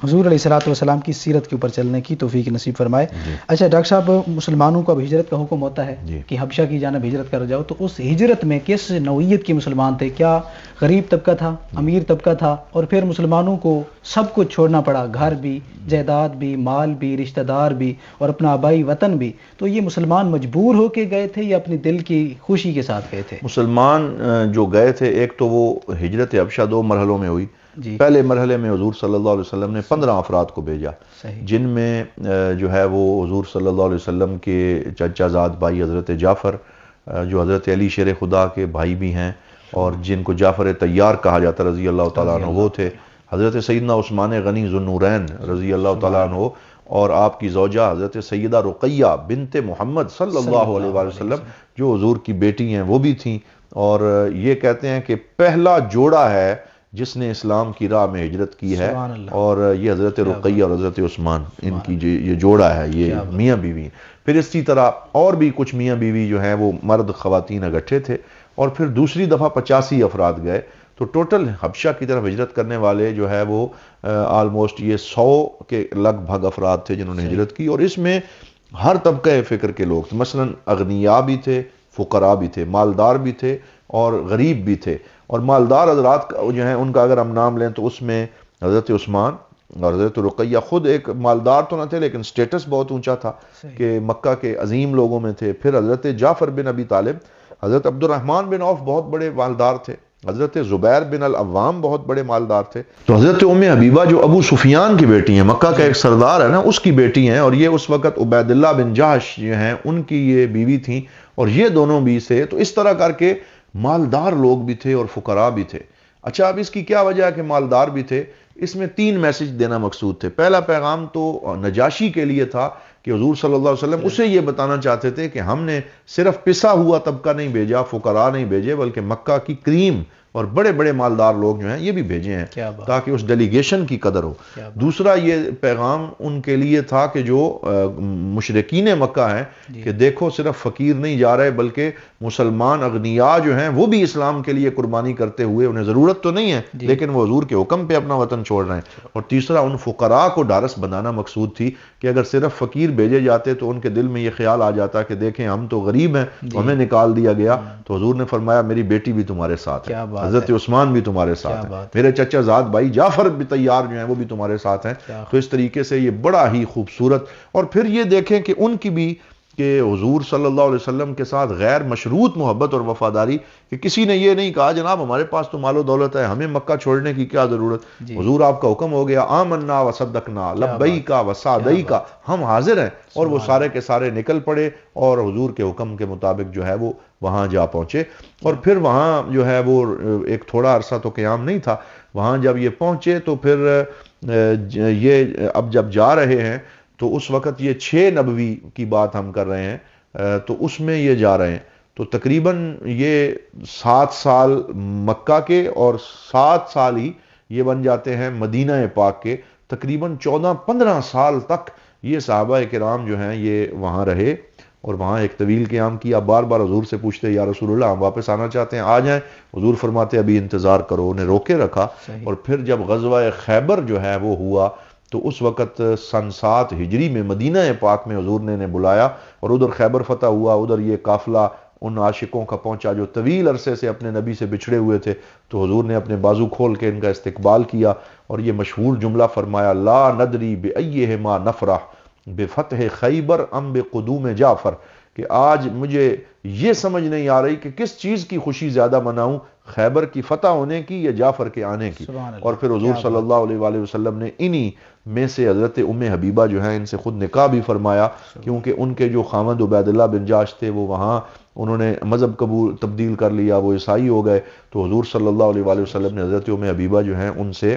حضور علیہ الصلوۃ والسلام کی سیرت کے اوپر چلنے کی توفیق نصیب فرمائے۔ اچھا ڈاکٹر صاحب، مسلمانوں کو اب ہجرت کا حکم ہوتا ہے کہ حبشہ کی جانب ہجرت کر جاؤ، تو اس ہجرت میں کس نوعیت کے مسلمان تھے؟ کیا غریب طبقہ تھا، امیر طبقہ تھا؟ اور پھر مسلمانوں کو سب کچھ چھوڑنا پڑا، گھر بھی، جائیداد بھی، مال بھی، رشتہ دار بھی، اور اپنا آبائی وطن بھی، تو یہ مسلمان مجبور ہو کے گئے تھے یا اپنی دل کی خوشی کے ساتھ گئے تھے؟ مسلمان جو گئے تھے، ایک تو وہ ہجرت حبشہ 2 مرحلوں میں ہوئی۔ پہلے مرحلے میں حضور صلی اللہ علیہ وسلم نے 15 افراد کو بھیجا، جن میں جو ہے وہ حضور صلی اللہ علیہ وسلم کے چچا زاد بھائی حضرت جعفر، جو حضرت علی شیر خدا کے بھائی بھی ہیں اور جن کو جعفر طیار کہا جاتا رضی اللہ تعالیٰ عنہ، وہ تھے۔ حضرت سیدنا عثمان غنی ذو النورین رضی اللہ تعالیٰ عنہ، اور آپ کی زوجہ حضرت سیدہ رقیہ بنت محمد صلی اللہ علیہ وآلہ وسلم، جو حضور کی بیٹی ہیں، وہ بھی تھیں۔ اور یہ کہتے ہیں کہ پہلا جوڑا ہے جس نے اسلام کی راہ میں ہجرت کی ہے، اور یہ حضرت رقیہ اور حضرت عثمان، ان کی یہ جوڑا ہے، یہ میاں بیوی ہیں۔ پھر اسی طرح اور بھی کچھ میاں بیوی جو ہیں وہ مرد خواتین اکٹھے تھے، اور پھر دوسری دفعہ 85 افراد گئے۔ تو ٹوٹل حبشہ کی طرف ہجرت کرنے والے جو ہے وہ آلموسٹ یہ 100 کے لگ بھگ افراد تھے جنہوں نے ہجرت کی، اور اس میں ہر طبقہ فکر کے لوگ تھے، مثلا اغنیاء بھی تھے، فقراء بھی تھے، مالدار بھی تھے اور غریب بھی تھے۔ اور مالدار حضرات جو ہیں ان کا اگر ہم نام لیں تو اس میں حضرت عثمان اور حضرت رقیہ خود ایک مالدار تو نہ تھے لیکن سٹیٹس بہت اونچا تھا کہ مکہ کے عظیم لوگوں میں تھے۔ پھر حضرت جعفر بن ابی طالب، حضرت عبد الرحمن بن عوف بہت بڑے مالدار تھے، حضرت زبیر بن العوام بہت بڑے مالدار تھے۔ تو حضرت ام حبیبہ جو ابو سفیان کی بیٹی ہیں، مکہ کا ایک سردار ہے نا، اس کی بیٹی ہیں، اور یہ اس وقت عبید اللہ بن جحش جو ہیں ان کی یہ بیوی تھیں، اور یہ دونوں بھی سے، تو اس طرح کر کے مالدار لوگ بھی تھے اور فقراء بھی تھے۔ اچھا، اب اس کی کیا وجہ ہے کہ مالدار بھی تھے؟ اس میں 3 میسج دینا مقصود تھے۔ پہلا پیغام تو نجاشی کے لیے تھا کہ حضور صلی اللہ علیہ وسلم اسے یہ بتانا چاہتے تھے کہ ہم نے صرف پسا ہوا طبقہ نہیں بھیجا، فقراء نہیں بھیجے، بلکہ مکہ کی کریم اور بڑے بڑے مالدار لوگ جو ہیں یہ بھی بھیجے ہیں تاکہ اس ڈیلیگیشن کی قدر ہو۔ دوسرا یہ پیغام ان کے لیے تھا کہ جو مشرکین مکہ ہیں کہ دیکھو صرف فقیر نہیں جا رہے بلکہ مسلمان اغنیاء جو ہیں وہ بھی اسلام کے لیے قربانی کرتے ہوئے، انہیں ضرورت تو نہیں ہے لیکن وہ حضور کے حکم پہ اپنا وطن چھوڑ رہے ہیں۔ اور تیسرا ان فقراء کو ڈھارس بنانا مقصود تھی کہ اگر صرف فقیر بھیجے جاتے تو ان کے دل میں یہ خیال آ جاتا کہ دیکھیں ہم تو غریب ہیں، ہمیں نکال دیا گیا، تو حضور نے فرمایا میری بیٹی بھی تمہارے ساتھ ہے، حضرت عثمان بھی تمہارے ساتھ ہیں، میرے چچا زاد بھائی جعفر بھی طیار جو ہیں وہ بھی تمہارے ساتھ ہیں۔ تو اس طریقے سے یہ بڑا ہی خوبصورت، اور پھر یہ دیکھیں کہ ان کی بھی کہ حضور صلی اللہ علیہ وسلم کے ساتھ غیر مشروط محبت اور وفاداری، کہ کسی نے یہ نہیں کہا جناب ہمارے پاس تو مال و دولت ہے، ہمیں مکہ چھوڑنے کی کیا ضرورت، حضور آپ کا حکم ہو گیا آمنا وصدقنا لبیک وسعدیک، ہم حاضر ہیں، اور وہ سارے کے سارے نکل پڑے اور حضور کے حکم کے مطابق جو ہے وہ وہاں جا پہنچے۔ اور پھر وہاں جو ہے وہ ایک تھوڑا عرصہ تو قیام نہیں تھا، وہاں جب یہ پہنچے تو پھر یہ اب جب جا رہے ہیں تو اس وقت یہ 6 نبوی کی بات ہم کر رہے ہیں، تو اس میں یہ جا رہے ہیں تو تقریباً یہ 7 سال مکہ کے اور 7 سال ہی یہ بن جاتے ہیں مدینہ پاک کے، تقریباً 14-15 سال تک یہ صحابہ کرام جو ہیں یہ وہاں رہے اور وہاں ایک طویل قیام کیا۔ بار بار حضور سے پوچھتے یا رسول اللہ ہم واپس آنا چاہتے ہیں، آ جائیں، حضور فرماتے ابھی انتظار کرو، انہیں روکے رکھا۔ اور پھر جب غزوہ خیبر جو ہے وہ ہوا تو اس وقت سن 7 ہجری میں مدینہ پاک میں حضور نے انہیں بلایا، اور ادھر خیبر فتح ہوا، ادھر یہ قافلہ ان عاشقوں کا پہنچا جو طویل عرصے سے اپنے نبی سے بچھڑے ہوئے تھے، تو حضور نے اپنے بازو کھول کے ان کا استقبال کیا اور یہ مشہور جملہ فرمایا لا ندری بأیہما نفرح بفتح خیبر ام بقدوم جعفر، کہ آج مجھے یہ سمجھ نہیں آ رہی کہ کس چیز کی خوشی زیادہ مناؤں، خیبر کی فتح ہونے کی یا جعفر کے آنے کی۔ اور پھر حضور صلی اللہ علیہ وآلہ وسلم نے انہی میں سے حضرت ام حبیبہ جو ہیں ان سے خود نکاح بھی فرمایا، کیونکہ ان کے جو خاوند عبید اللہ بن جحش تھے وہ وہاں انہوں نے مذہب تبدیل کر لیا، وہ عیسائی ہو گئے، تو حضور صلی اللہ علیہ وآلہ وسلم نے حضرت ام حبیبہ جو ہیں ان سے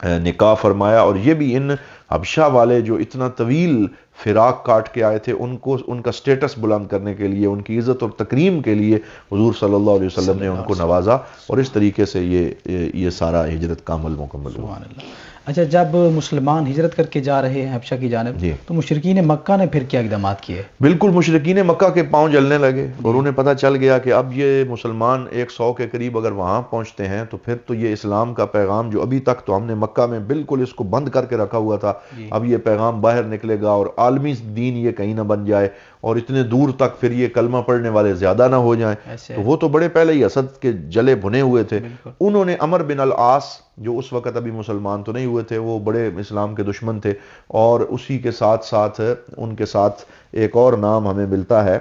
نکاح فرمایا۔ اور یہ بھی ان حبشہ والے جو اتنا طویل فراق کاٹ کے آئے تھے، ان کو ان کا سٹیٹس بلند کرنے کے لیے، ان کی عزت اور تکریم کے لیے حضور صلی اللہ علیہ وسلم نے ان کو نوازا، اور اس طریقے سے یہ سارا ہجرت کا عمل مکمل ہوا۔ سبحان اللہ۔ اچھا، جب مسلمان ہجرت کر کے جا رہے ہیں حبشہ کی جانب، جی، تو مشرکین مکہ نے پھر کیا اقدامات کیے؟ بالکل مشرکین مکہ کے پاؤں جلنے لگے، اور انہیں پتہ چل گیا کہ اب یہ مسلمان 100 کے قریب اگر وہاں پہنچتے ہیں تو پھر تو یہ اسلام کا پیغام جو ابھی تک تو ہم نے مکہ میں بالکل اس کو بند کر کے رکھا ہوا تھا، اب یہ پیغام باہر نکلے گا اور عالمی دین یہ کہیں نہ بن جائے، اور اتنے دور تک پھر یہ کلمہ پڑھنے والے زیادہ نہ ہو جائیں۔ تو وہ تو بڑے پہلے ہی اسد کے جلے بھنے ہوئے تھے، انہوں نے عمر بن العاص، جو اس وقت ابھی مسلمان تو نہیں ہوئے تھے، وہ بڑے اسلام کے دشمن تھے، اور اسی کے ساتھ ساتھ ان کے ساتھ ایک اور نام ہمیں ملتا ہے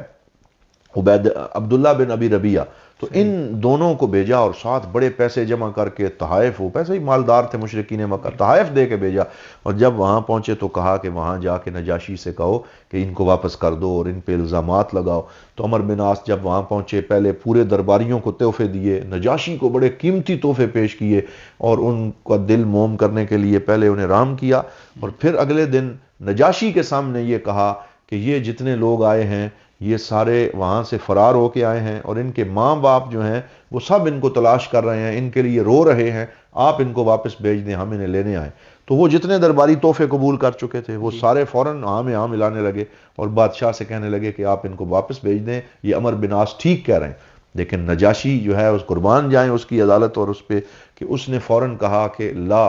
عبداللہ بن ابی ربیعہ، تو ان دونوں کو بھیجا اور ساتھ بڑے پیسے جمع کر کے تحائف، وہ پیسے ہی مالدار تھے مشرکین مکہ، تحائف دے کے بھیجا، اور جب وہاں پہنچے تو کہا کہ وہاں جا کے نجاشی سے کہو کہ ان کو واپس کر دو اور ان پہ الزامات لگاؤ۔ تو عمر بن عاص جب وہاں پہنچے، پہلے پورے درباریوں کو تحفے دیے، نجاشی کو بڑے قیمتی تحفے پیش کیے، اور ان کا دل موم کرنے کے لیے پہلے انہیں رام کیا، اور پھر اگلے دن نجاشی کے سامنے یہ کہا کہ یہ جتنے لوگ آئے ہیں یہ سارے وہاں سے فرار ہو کے آئے ہیں، اور ان کے ماں باپ جو ہیں وہ سب ان کو تلاش کر رہے ہیں، ان کے لیے رو رہے ہیں، آپ ان کو واپس بھیج دیں، ہم انہیں لینے آئے۔ تو وہ جتنے درباری تحفے قبول کر چکے تھے وہ سارے فوراً ہاں ملانے لگے، اور بادشاہ سے کہنے لگے کہ آپ ان کو واپس بھیج دیں، یہ عمر بن عاص ٹھیک کہہ رہے ہیں۔ لیکن نجاشی جو ہے اس قربان جائیں اس کی عدالت اور اس پہ، کہ اس نے فوراً کہا کہ لا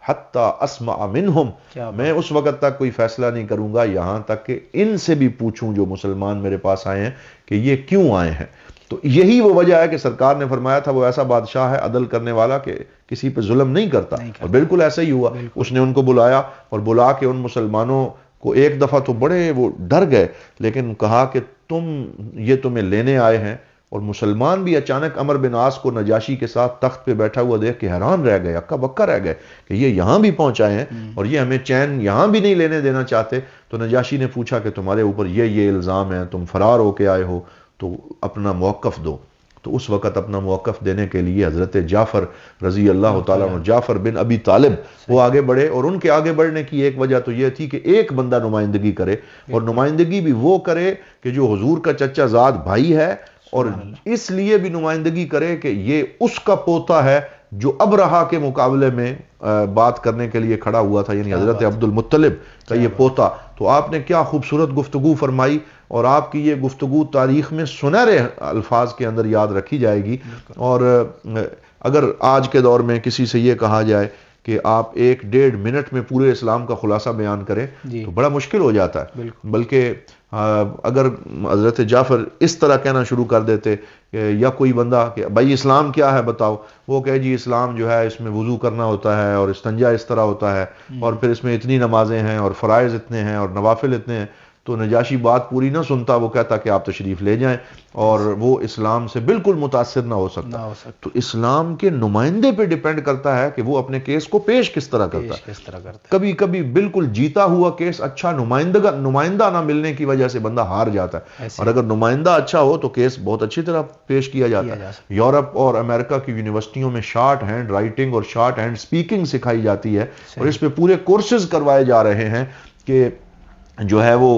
حتی اسمع منہم، میں اس وقت تک کوئی فیصلہ نہیں کروں گا یہاں تک کہ ان سے بھی پوچھوں جو مسلمان میرے پاس آئے ہیں کہ یہ کیوں آئے ہیں۔ تو یہی وہ وجہ ہے کہ سرکار نے فرمایا تھا وہ ایسا بادشاہ ہے عدل کرنے والا کہ کسی پہ ظلم نہیں کرتا، اور بالکل ایسا ہی ہوا۔ اس نے ان کو بلایا، اور بلا کے ان مسلمانوں کو ایک دفعہ تو بڑے وہ ڈر گئے، لیکن کہا کہ یہ تمہیں لینے آئے ہیں، اور مسلمان بھی اچانک عمر بن عاص کو نجاشی کے ساتھ تخت پہ بیٹھا ہوا دیکھ کے حیران رہ گئے، اکا بکا رہ گئے کہ یہ یہاں بھی پہنچائے ہیں اور یہ ہمیں چین یہاں بھی نہیں لینے دینا چاہتے۔ تو نجاشی نے پوچھا کہ تمہارے اوپر یہ الزام ہے، تم فرار ہو کے آئے ہو، تو اپنا موقف دو۔ تو اس وقت اپنا موقف دینے کے لیے حضرت جعفر رضی اللہ تعالیٰ عنہ، جعفر بن ابی طالب، وہ آگے بڑھے، اور ان کے آگے بڑھنے کی ایک وجہ تو یہ تھی کہ ایک بندہ نمائندگی کرے، اور نمائندگی بھی وہ کرے کہ جو حضور کا چچا زاد بھائی ہے، اور اس لیے بھی نمائندگی کرے کہ یہ اس کا پوتا ہے جو ابرہا کے مقابلے میں بات کرنے کے لیے کھڑا ہوا تھا، یعنی حضرت عبد المطلب کا یہ پوتا۔ تو آپ نے کیا خوبصورت گفتگو فرمائی، اور آپ کی یہ گفتگو تاریخ میں سنہرے الفاظ کے اندر یاد رکھی جائے گی۔ اور اگر آج کے دور میں کسی سے یہ کہا جائے کہ آپ 1-1.5 منٹ میں پورے اسلام کا خلاصہ بیان کریں تو بڑا مشکل ہو جاتا ہے، بلکہ اگر حضرت جعفر اس طرح کہنا شروع کر دیتے یا کوئی بندہ کہ بھائی اسلام کیا ہے بتاؤ، وہ کہے جی اسلام جو ہے اس میں وضو کرنا ہوتا ہے اور استنجا اس طرح ہوتا ہے، اور پھر اس میں اتنی نمازیں ہیں اور فرائض اتنے ہیں اور نوافل اتنے ہیں، تو نجاشی بات پوری نہ سنتا، وہ کہتا کہ آپ تشریف لے جائیں، اور وہ اسلام سے بالکل متاثر نہ ہو سکتا۔ تو اسلام کے نمائندے پہ ڈیپینڈ کرتا ہے کہ وہ اپنے کیس کو پیش کس طرح کرتا ہے۔ کبھی کبھی بالکل جیتا ہوا کیس اچھا نمائندہ نہ ملنے کی وجہ سے بندہ ہار جاتا ہے، اور اگر نمائندہ اچھا ہو تو کیس بہت اچھی طرح پیش کیا جاتا ہے۔ یورپ اور امریکہ کی یونیورسٹیوں میں شارٹ ہینڈ رائٹنگ اور شارٹ ہینڈ سپیکنگ سکھائی جاتی ہے، اور اس پہ پورے کورسز کروائے جا رہے ہیں کہ جو ہے وہ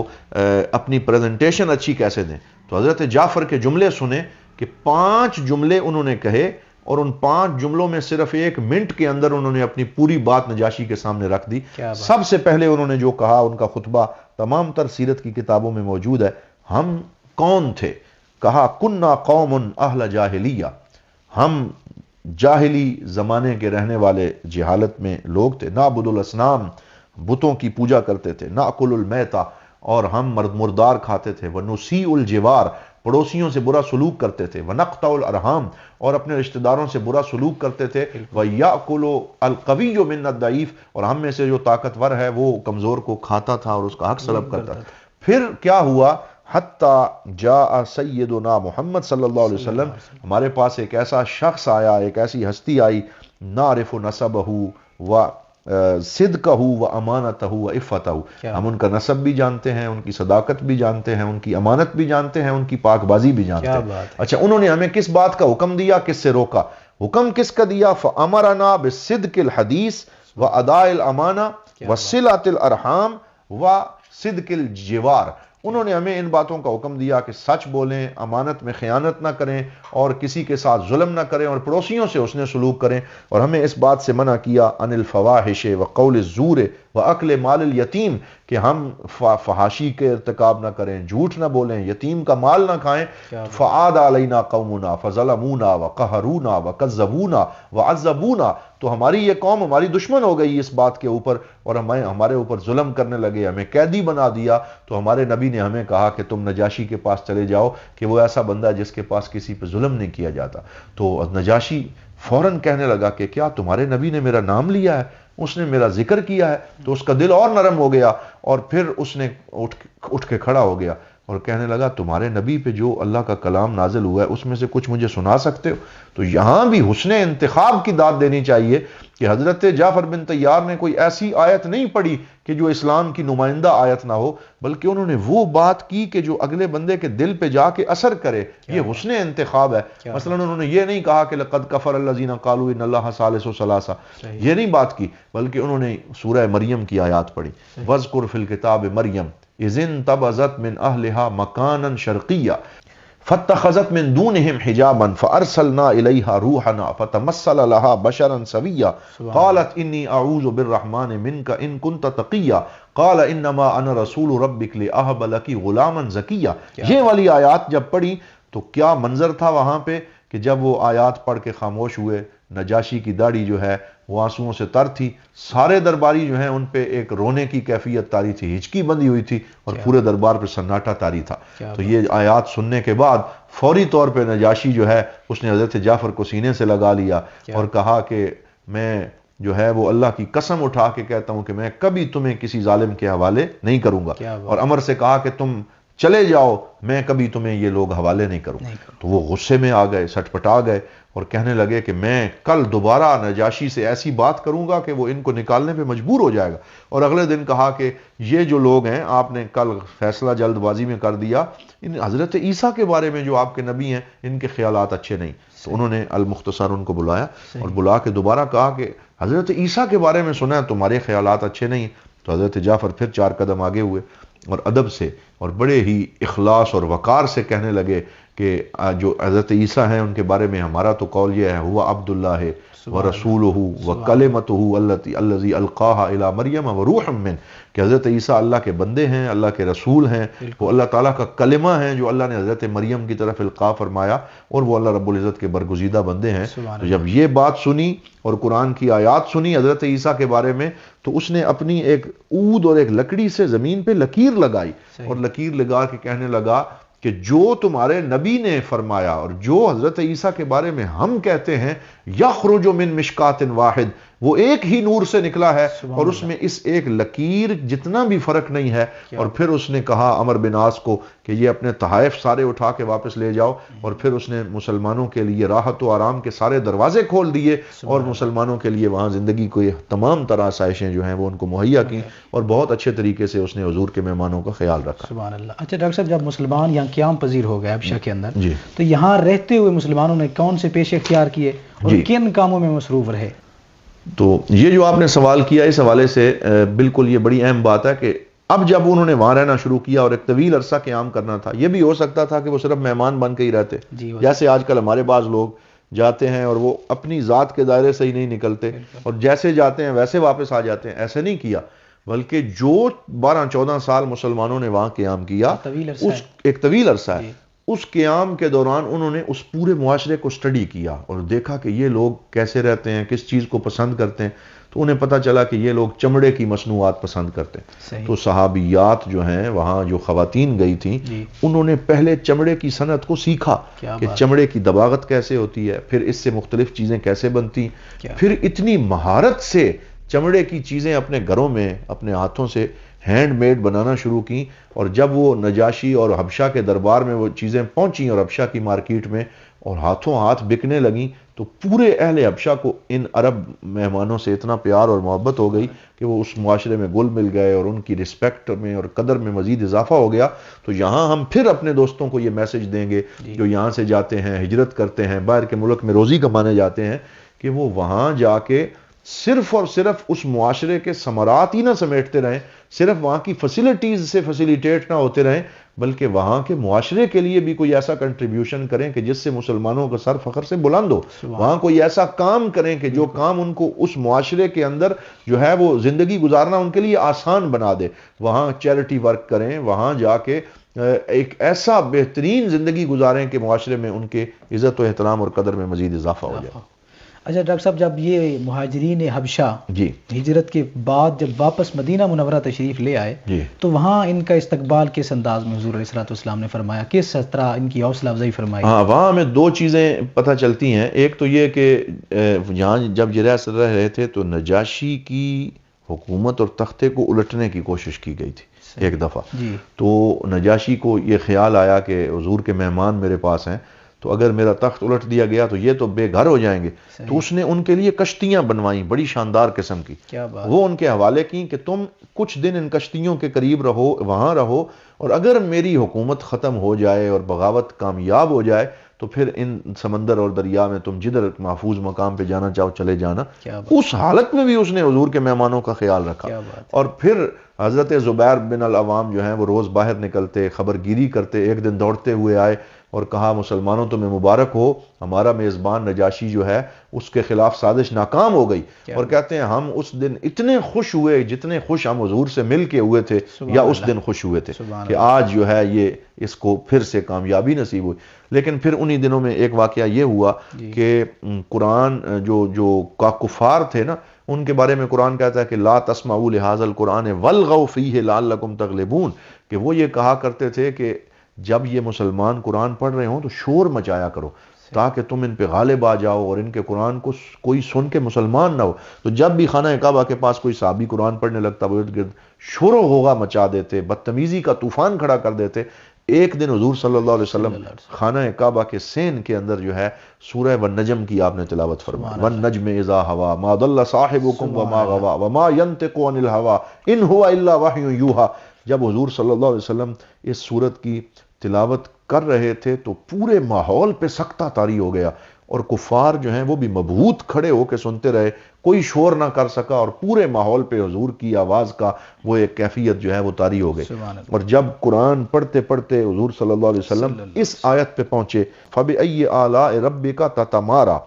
اپنی پریزنٹیشن اچھی کیسے دیں۔ تو حضرت جعفر کے جملے سنیں کہ 5 جملے انہوں نے کہے، اور ان 5 جملوں میں صرف 1 منٹ کے اندر انہوں نے اپنی پوری بات نجاشی کے سامنے رکھ دی۔ سب سے پہلے انہوں نے جو کہا، ان کا خطبہ تمام تر سیرت کی کتابوں میں موجود ہے، ہم کون تھے؟ کہا کننا قوم اہل جاہلیہ، ہم جاہلی زمانے کے رہنے والے جہالت میں لوگ تھے، نعبد الاصنام، بتوں کی پوجا کرتے تھے، ناکل المیتا، اور ہم مردار کھاتے تھے، ونسیء الجوار، پڑوسیوں سے برا سلوک کرتے تھے، ونقطع الارحام، اور اپنے رشتہ داروں سے برا سلوک کرتے تھے، ویأکل القوی منا الضعیف، اور ہم میں سے جو طاقتور ہے وہ کمزور کو کھاتا تھا اور اس کا حق سلب کرتا تھا۔ پھر کیا ہوا؟ حتی جاء سیدنا محمد صلی اللہ علیہ وسلم، ہمارے پاس ایک ایسا شخص آیا، ایک ایسی ہستی آئی، نعرف نسبہ و صدقہ و امانتہ و عفتہ، ہم ان کا نسب بھی جانتے ہیں، ان کی صداقت بھی جانتے ہیں، ان کی امانت بھی جانتے ہیں، ان کی پاک بازی بھی جانتے ہیں۔ اچھا، انہوں نے ہمیں کس بات کا حکم دیا، کس سے روکا؟ حکم کس کا دیا؟ فَأَمَرَنَا بِالصِّدْقِ الْحَدِيثِ وَأَدَاءِ الْأَمَانَةِ وَصِلَةِ الْأَرْحَامِ و صدق الجوار. انہوں نے ہمیں ان باتوں کا حکم دیا کہ سچ بولیں، امانت میں خیانت نہ کریں، اور کسی کے ساتھ ظلم نہ کریں، اور پڑوسیوں سے حسن سلوک کریں. اور ہمیں اس بات سے منع کیا عن الفواحش وقول الزور واکل مال الیتیم، کہ ہم فحاشی کے ارتکاب نہ کریں، جھوٹ نہ بولیں، یتیم کا مال نہ کھائیں. فعاد علینا قومنا فظلمونا وقہرونا وکذبونا وعذبونا، تو ہماری یہ قوم ہماری دشمن ہو گئی اس بات کے اوپر، اور ہمارے اوپر ظلم کرنے لگے، ہمیں قیدی بنا دیا. تو ہمارے نبی نے ہمیں کہا کہ تم نجاشی کے پاس چلے جاؤ، کہ وہ ایسا بندہ جس کے پاس کسی پہ ظلم نہیں کیا جاتا. تو نجاشی فوراً کہنے لگا کہ کیا تمہارے نبی نے میرا نام لیا ہے، اس نے میرا ذکر کیا ہے؟ تو اس کا دل اور نرم ہو گیا، اور پھر اس نے اٹھ کے کھڑا ہو گیا اور کہنے لگا تمہارے نبی پہ جو اللہ کا کلام نازل ہوا ہے اس میں سے کچھ مجھے سنا سکتے ہو؟ تو یہاں بھی حسن انتخاب کی داد دینی چاہیے کہ حضرت جعفر بن طیار نے کوئی ایسی آیت نہیں پڑھی کہ جو اسلام کی نمائندہ آیت نہ ہو، بلکہ انہوں نے وہ بات کی کہ جو اگلے بندے کے دل پہ جا کے اثر کرے. یہ حسن انتخاب ہے. مثلا انہوں نے یہ نہیں کہا کہ لقد کفر الذین قالوا ان اللہ ثالث ثلاثہ، یہ نہیں بات کی، بلکہ انہوں نے سورہ مریم کی آیات پڑھی. وَاذْكُرْ فِي الْكِتَابِ مَرْيَمَ اِذِ انْتَبَذَتْ مِنْ أَهْلِهَا مَكَانًا شَرْقِيًّا فَاتَّخَذَتْ مِنْ دُونِهِمْ حِجَابًا فَأَرْسَلْنَا إِلَيْهَا رُوحَنَا فَتَمَثَّلَ لَهَا بَشَرًا سَوِيًّا قَالَتْ إِنِّي أَعُوذُ بِالرَّحْمَنِ مِنْكَ إِن كُنْتَ تَقِيًّا قَالَ إِنَّمَا أَنَا رَسُولُ رَبِّكَ لِأَهَبَ لَكِ غُلَامًا زَكِيًّا. یہ والی آیات جب پڑھی تو کیا منظر تھا وہاں پہ کہ جب وہ آیات پڑھ کے خاموش ہوئے، نجاشی کی داڑھی جو ہے وہ آنسوؤں سے تر تھی، سارے درباری جو ہیں ان پہ ایک رونے کی کیفیت طاری تھی، ہچکی بندھی ہوئی تھی، اور پورے دربار پہ سناٹا طاری تھا. تو یہ آیات سننے کے بعد فوری طور پہ نجاشی جو ہے اس نے حضرت جعفر کو سینے سے لگا لیا اور کہا کہ میں جو ہے وہ اللہ کی قسم اٹھا کے کہتا ہوں کہ میں کبھی تمہیں کسی ظالم کے حوالے نہیں کروں گا، اور عمر سے کہا کہ تم چلے جاؤ، میں کبھی تمہیں یہ لوگ حوالے نہیں کروں. تو وہ غصے میں آ گئے، سٹپٹا گئے، اور کہنے لگے کہ میں کل دوبارہ نجاشی سے ایسی بات کروں گا کہ وہ ان کو نکالنے پہ مجبور ہو جائے گا. اور اگلے دن کہا کہ یہ جو لوگ ہیں آپ نے کل فیصلہ جلد بازی میں کر دیا، ان حضرت عیسیٰ کے بارے میں جو آپ کے نبی ہیں ان کے خیالات اچھے نہیں. تو انہوں نے المختصر ان کو بلایا اور بلا کے دوبارہ کہا کہ حضرت عیسیٰ کے بارے میں سنا ہے تمہارے خیالات اچھے نہیں. تو حضرت جعفر پھر 4 قدم آگے ہوئے اور ادب سے اور بڑے ہی اخلاص اور وقار سے کہنے لگے کہ جو حضرت عیسیٰ ہیں ان کے بارے میں ہمارا تو قول یہ ہے ہوا عبداللہ ورسولہ وکلمتہ الذی القاہا الی مریم وروح من، کہ حضرت عیسیٰ اللہ کے بندے ہیں، اللہ کے رسول ہیں، وہ اللہ تعالیٰ کا کلمہ ہیں جو اللہ نے حضرت مریم کی طرف القاء فرمایا، اور وہ اللہ رب العزت کے برگزیدہ بندے ہیں. تو جب یہ بات سنی اور قرآن کی آیات سنی حضرت عیسیٰ کے بارے میں، تو اس نے اپنی ایک عود اور ایک لکڑی سے زمین پہ لکیر لگائی اور لکیر لگا کے کہنے لگا کہ جو تمہارے نبی نے فرمایا اور جو حضرت عیسیٰ کے بارے میں ہم کہتے ہیں یخرج من مشکات واحد، وہ ایک ہی نور سے نکلا ہے اور اس میں اس ایک لکیر جتنا بھی فرق نہیں ہے. اور پھر اس نے کہا عمر بن عاص کو کہ یہ اپنے تحائف سارے اٹھا کے واپس لے جاؤ، اور پھر اس نے مسلمانوں کے لیے راحت و آرام کے سارے دروازے کھول دیے اور مسلمانوں کے لیے وہاں زندگی کو تمام طرح آسائشیں جو ہیں وہ ان کو مہیا کی، اور بہت اچھے طریقے سے اس نے حضور کے مہمانوں کا خیال رکھا. سبحان اللہ. اچھا ڈاکٹر صاحب، جب مسلمان یہاں قیام پذیر ہو گئے حبشہ کے اندر، تو یہاں رہتے ہوئے مسلمانوں نے کون سے پیشے اختیار کیے اور کن کاموں میں مصروف رہے؟ تو یہ جو آپ نے سوال کیا اس حوالے سے بالکل یہ بڑی اہم بات ہے کہ اب جب انہوں نے وہاں رہنا شروع کیا اور ایک طویل عرصہ قیام کرنا تھا، یہ بھی ہو سکتا تھا کہ وہ صرف مہمان بن کے ہی رہتے، جیسے آج کل ہمارے بعض لوگ جاتے ہیں اور وہ اپنی ذات کے دائرے سے ہی نہیں نکلتے اور جیسے جاتے ہیں ویسے واپس آ جاتے ہیں. ایسے نہیں کیا، بلکہ جو 12-14 سال مسلمانوں نے وہاں قیام کیا، اس ایک طویل عرصہ ہے، اس قیام کے دوران انہوں نے اس پورے معاشرے کو سٹڈی کیا اور دیکھا کہ یہ لوگ کیسے رہتے ہیں، کس چیز کو پسند کرتے ہیں. تو انہیں پتہ چلا کہ یہ لوگ چمڑے کی مصنوعات پسند کرتے ہیں. تو صحابیات جو ہیں وہاں جو خواتین گئی تھیں انہوں نے پہلے چمڑے کی صنعت کو سیکھا کہ چمڑے کی دباغت کیسے ہوتی ہے، پھر اس سے مختلف چیزیں کیسے بنتی، پھر اتنی مہارت سے چمڑے کی چیزیں اپنے گھروں میں اپنے ہاتھوں سے ہینڈ میڈ بنانا شروع کی. اور جب وہ نجاشی اور حبشہ کے دربار میں وہ چیزیں پہنچیں اور حبشہ کی مارکیٹ میں اور ہاتھوں ہاتھ بکنے لگیں، تو پورے اہل حبشہ کو ان عرب مہمانوں سے اتنا پیار اور محبت ہو گئی کہ وہ اس معاشرے میں گل مل گئے اور ان کی رسپیکٹ میں اور قدر میں مزید اضافہ ہو گیا. تو یہاں ہم پھر اپنے دوستوں کو یہ میسج دیں گے جو یہاں سے جاتے ہیں، ہجرت کرتے ہیں، باہر کے ملک میں روزی کمانے جاتے ہیں، کہ وہ وہاں جا کے صرف اور صرف اس معاشرے کے ثمرات ہی نہ سمیٹتے رہیں، صرف وہاں کی فیسلٹیز سے فیسیلیٹیٹ نہ ہوتے رہیں، بلکہ وہاں کے معاشرے کے لیے بھی کوئی ایسا کنٹریبیوشن کریں کہ جس سے مسلمانوں کا سر فخر سے بلند ہو، وہاں کوئی ایسا کام کریں کہ جو کام ان کو اس معاشرے کے اندر جو ہے وہ زندگی گزارنا ان کے لیے آسان بنا دے، وہاں چیریٹی ورک کریں، وہاں جا کے ایک ایسا بہترین زندگی گزاریں کہ معاشرے میں ان کے عزت و احترام اور قدر میں مزید اضافہ ہو جائے۔ اچھا ڈاکٹر صاحب، جب یہ مہاجرین حبشہ جی ہجرت کے بعد جب واپس مدینہ منورہ تشریف لے آئے جی تو وہاں ان کا استقبال کس انداز میں حضور علیہ الصلوۃ والسلام نے فرمایا، کس طرح ان کی حوصلہ افزائی فرمائی؟ ہاں، وہاں ہمیں دو چیزیں پتہ چلتی ہیں۔ ایک تو یہ کہ یہاں جب یہ رہ رہے تھے تو نجاشی کی حکومت اور تختے کو الٹنے کی کوشش کی گئی تھی ایک دفعہ، تو نجاشی کو یہ خیال آیا کہ حضور کے مہمان میرے پاس ہیں، تو اگر میرا تخت الٹ دیا گیا تو یہ تو بے گھر ہو جائیں گے، تو اس نے ان کے لیے کشتیاں بنوائیں بڑی شاندار قسم کی، وہ ان کے حوالے کی کہ تم کچھ دن ان کشتیوں کے قریب رہو، وہاں رہو، اور اگر میری حکومت ختم ہو جائے اور بغاوت کامیاب ہو جائے تو پھر ان سمندر اور دریا میں تم جدھر محفوظ مقام پہ جانا چاہو چلے جانا۔ اس حالت میں بھی اس نے حضور کے مہمانوں کا خیال رکھا، اور پھر حضرت زبیر بن العوام جو ہیں وہ روز باہر نکلتے، خبرگیری کرتے، ایک دن دوڑتے ہوئے آئے اور کہا مسلمانوں تمہیں مبارک ہو، ہمارا میزبان نجاشی جو ہے اس کے خلاف سازش ناکام ہو گئی، اور کہتے ہیں ہم اس دن اتنے خوش ہوئے جتنے خوش ہم حضور سے مل کے ہوئے تھے یا اس دن خوش ہوئے تھے کہ آج جو ہے یہ اس کو پھر سے کامیابی نصیب ہوئی۔ لیکن پھر انہی دنوں میں ایک واقعہ یہ ہوا کہ قرآن جو کفار تھے نا، ان کے بارے میں قرآن کہتا ہے کہ لا تسمعوا لهذا القرآن والغوا فیہ لعلکم تغلبون، کہ وہ یہ کہا کرتے تھے کہ جب یہ مسلمان قرآن پڑھ رہے ہوں تو شور مچایا کرو تاکہ تم ان پہ غالب آ جاؤ اور ان کے قرآن کو کوئی سن کے مسلمان نہ ہو۔ تو جب بھی خانہ کعبہ کے پاس کوئی صحابی قرآن پڑھنے لگتا وہ ارد گرد شور و غوغا مچا دیتے، بدتمیزی کا طوفان کھڑا کر دیتے۔ ایک دن حضور صلی اللہ علیہ وسلم خانہ کعبہ کے سین کے اندر جو ہے سورہ والنجم کی آپ نے تلاوت فرمائی، والنجم اذا ہوا ما ضل صاحبکم وما غوا وما ينطق عن الهوى ان هو الا وحی یوحى۔ جب حضور صلی اللہ علیہ وسلم اس سورت کی تلاوت کر رہے تھے تو پورے ماحول پہ سکتہ طاری ہو گیا، اور کفار جو ہیں وہ بھی مبہوت کھڑے ہو کے سنتے رہے، کوئی شور نہ کر سکا، اور پورے ماحول پہ حضور کی آواز کا وہ ایک کیفیت جو ہے وہ طاری ہو گئی۔ اور جب قرآن پڑھتے پڑھتے حضور صلی اللہ علیہ وسلم اس آیت پہ پہنچے فَبِأَيِّ آلَاءِ رَبِّكَ تَتَمَارَى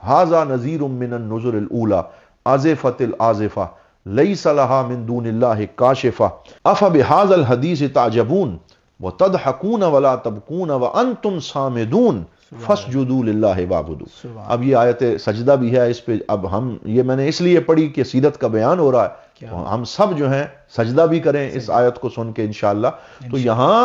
هَذَا نَذِيرٌ مِّنَ النُّذُرِ الْأُولَى آزِفَةِ الْآزِفَةِ لَيْسَ لَهَا مِن دُونِ اللَّهِ كَاشِفَةٌ أَفَبِهَذَا الْحَدِيثِ تَعْجَبُونَ وَتَضْحَكُونَ وَلَا تَبْكُونَ وَأَنْتُمْ صَامِدُونَ فَاسْجُدُوا لِلَّهِ وَاعْبُدُوا۔ اب یہ آیت سجدہ بھی ہے، اس پہ اب ہم یہ میں نے اس لیے پڑھی کہ سیرت کا بیان ہو رہا ہے، ہم سب جو ہیں سجدہ بھی کریں اس آیت کو سن کے انشاءاللہ۔ تو یہاں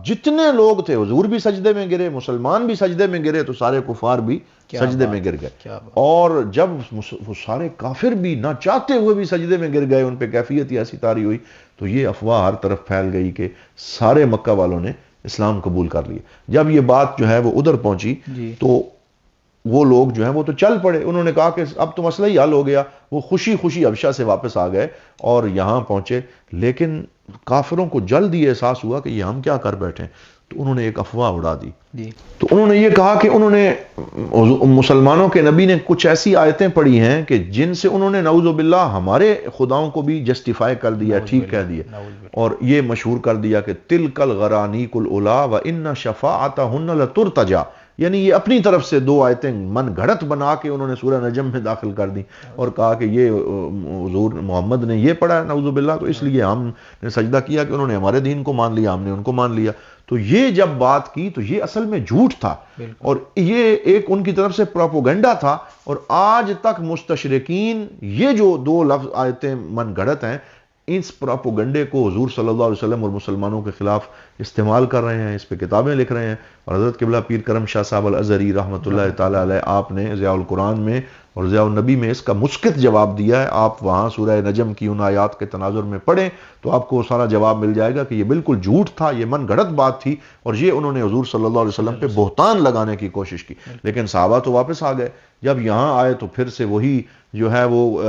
جتنے لوگ تھے حضور بھی سجدے میں گرے، مسلمان بھی سجدے میں گرے، تو سارے کفار بھی سجدے میں گر گئے، اور جب وہ سارے کافر بھی نہ چاہتے ہوئے بھی سجدے میں گر گئے، ان پہ کیفیت ایسی طاری ہوئی تو یہ افواہ ہر طرف پھیل گئی کہ سارے مکہ والوں نے اسلام قبول کر لیا۔ جب یہ بات جو ہے وہ ادھر پہنچی تو وہ لوگ جو ہیں وہ تو چل پڑے، انہوں نے کہا کہ اب تو مسئلہ ہی حل ہو گیا، وہ خوشی خوشی حبشہ سے واپس آ گئے اور یہاں پہنچے۔ لیکن کافروں کو جلد یہ احساس ہوا کہ یہ ہم کیا کر بیٹھے، تو انہوں نے ایک افواہ اڑا دی۔ تو انہوں نے یہ کہا کہ انہوں نے مسلمانوں کے نبی نے کچھ ایسی آیتیں پڑھی ہیں کہ جن سے انہوں نے نعوذ باللہ ہمارے خداؤں کو بھی جسٹیفائی کر دیا، ٹھیک کہہ دیا، اور یہ مشہور کر دیا کہ تلک الغرانیق العلا وان شفاعتہن لترتجا، یعنی یہ اپنی طرف سے دو آیتیں من گھڑت بنا کے انہوں نے سورہ نجم میں داخل کر دی اور کہا کہ یہ حضور محمد نے یہ پڑھا ہے نعوذ باللہ، تو اس لیے ہم نے سجدہ کیا کہ انہوں نے ہمارے دین کو مان لیا، ہم نے ان کو مان لیا۔ تو یہ جب بات کی تو یہ اصل میں جھوٹ تھا، اور یہ ایک ان کی طرف سے پروپیگنڈا تھا، اور آج تک مستشرقین یہ جو دو لفظ آیتیں من گھڑت ہیں اس پروپیگنڈے کو حضور صلی اللہ علیہ وسلم اور مسلمانوں کے خلاف استعمال کر رہے ہیں، اس پہ کتابیں لکھ رہے ہیں۔ اور حضرت قبلہ پیر کرم شاہ صاحب الازہری رحمۃ اللہ تعالی علیہ، آپ نے ضیاء القرآن میں اور ضیاء النبی میں اس کا مسکت جواب دیا ہے۔ آپ وہاں سورہ نجم کی ان آیات کے تناظر میں پڑھیں تو آپ کو سارا جواب مل جائے گا کہ یہ بالکل جھوٹ تھا، یہ من گھڑت بات تھی، اور یہ انہوں نے حضور صلی اللہ علیہ وسلم پہ بہتان لگانے کی کوشش کی۔ لیکن صحابہ تو واپس آ گئے، جب یہاں آئے تو پھر سے وہی جو ہے وہ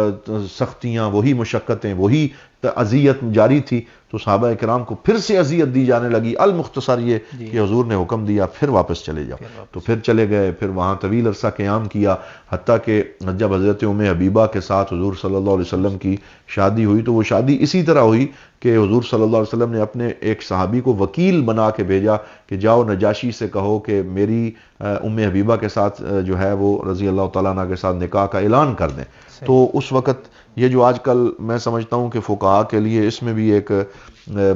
سختیاں، وہی مشقتیں، وہی اذیت جاری تھی تو صحابہ کرام کو پھر سے اذیت دی جانے لگی. المختصر یہ کہ حضور نے حکم دیا پھر واپس چلے جاؤ، تو پھر چلے گئے، پھر وہاں طویل عرصہ قیام کیا، حتیٰ کہ جب حضرت ام حبیبہ کے ساتھ حضور صلی اللہ علیہ وسلم کی شادی ہوئی تو وہ شادی اسی طرح ہوئی کہ حضور صلی اللہ علیہ وسلم نے اپنے ایک صحابی کو وکیل بنا کے بھیجا کہ جاؤ نجاشی سے کہو کہ میری ام حبیبہ کے ساتھ جو ہے وہ رضی اللہ تعالیٰ عنہ کے ساتھ نکاح کا اعلان کر دیں. تو اس وقت یہ جو آج کل میں سمجھتا ہوں کہ فقہاء کے لیے اس میں بھی ایک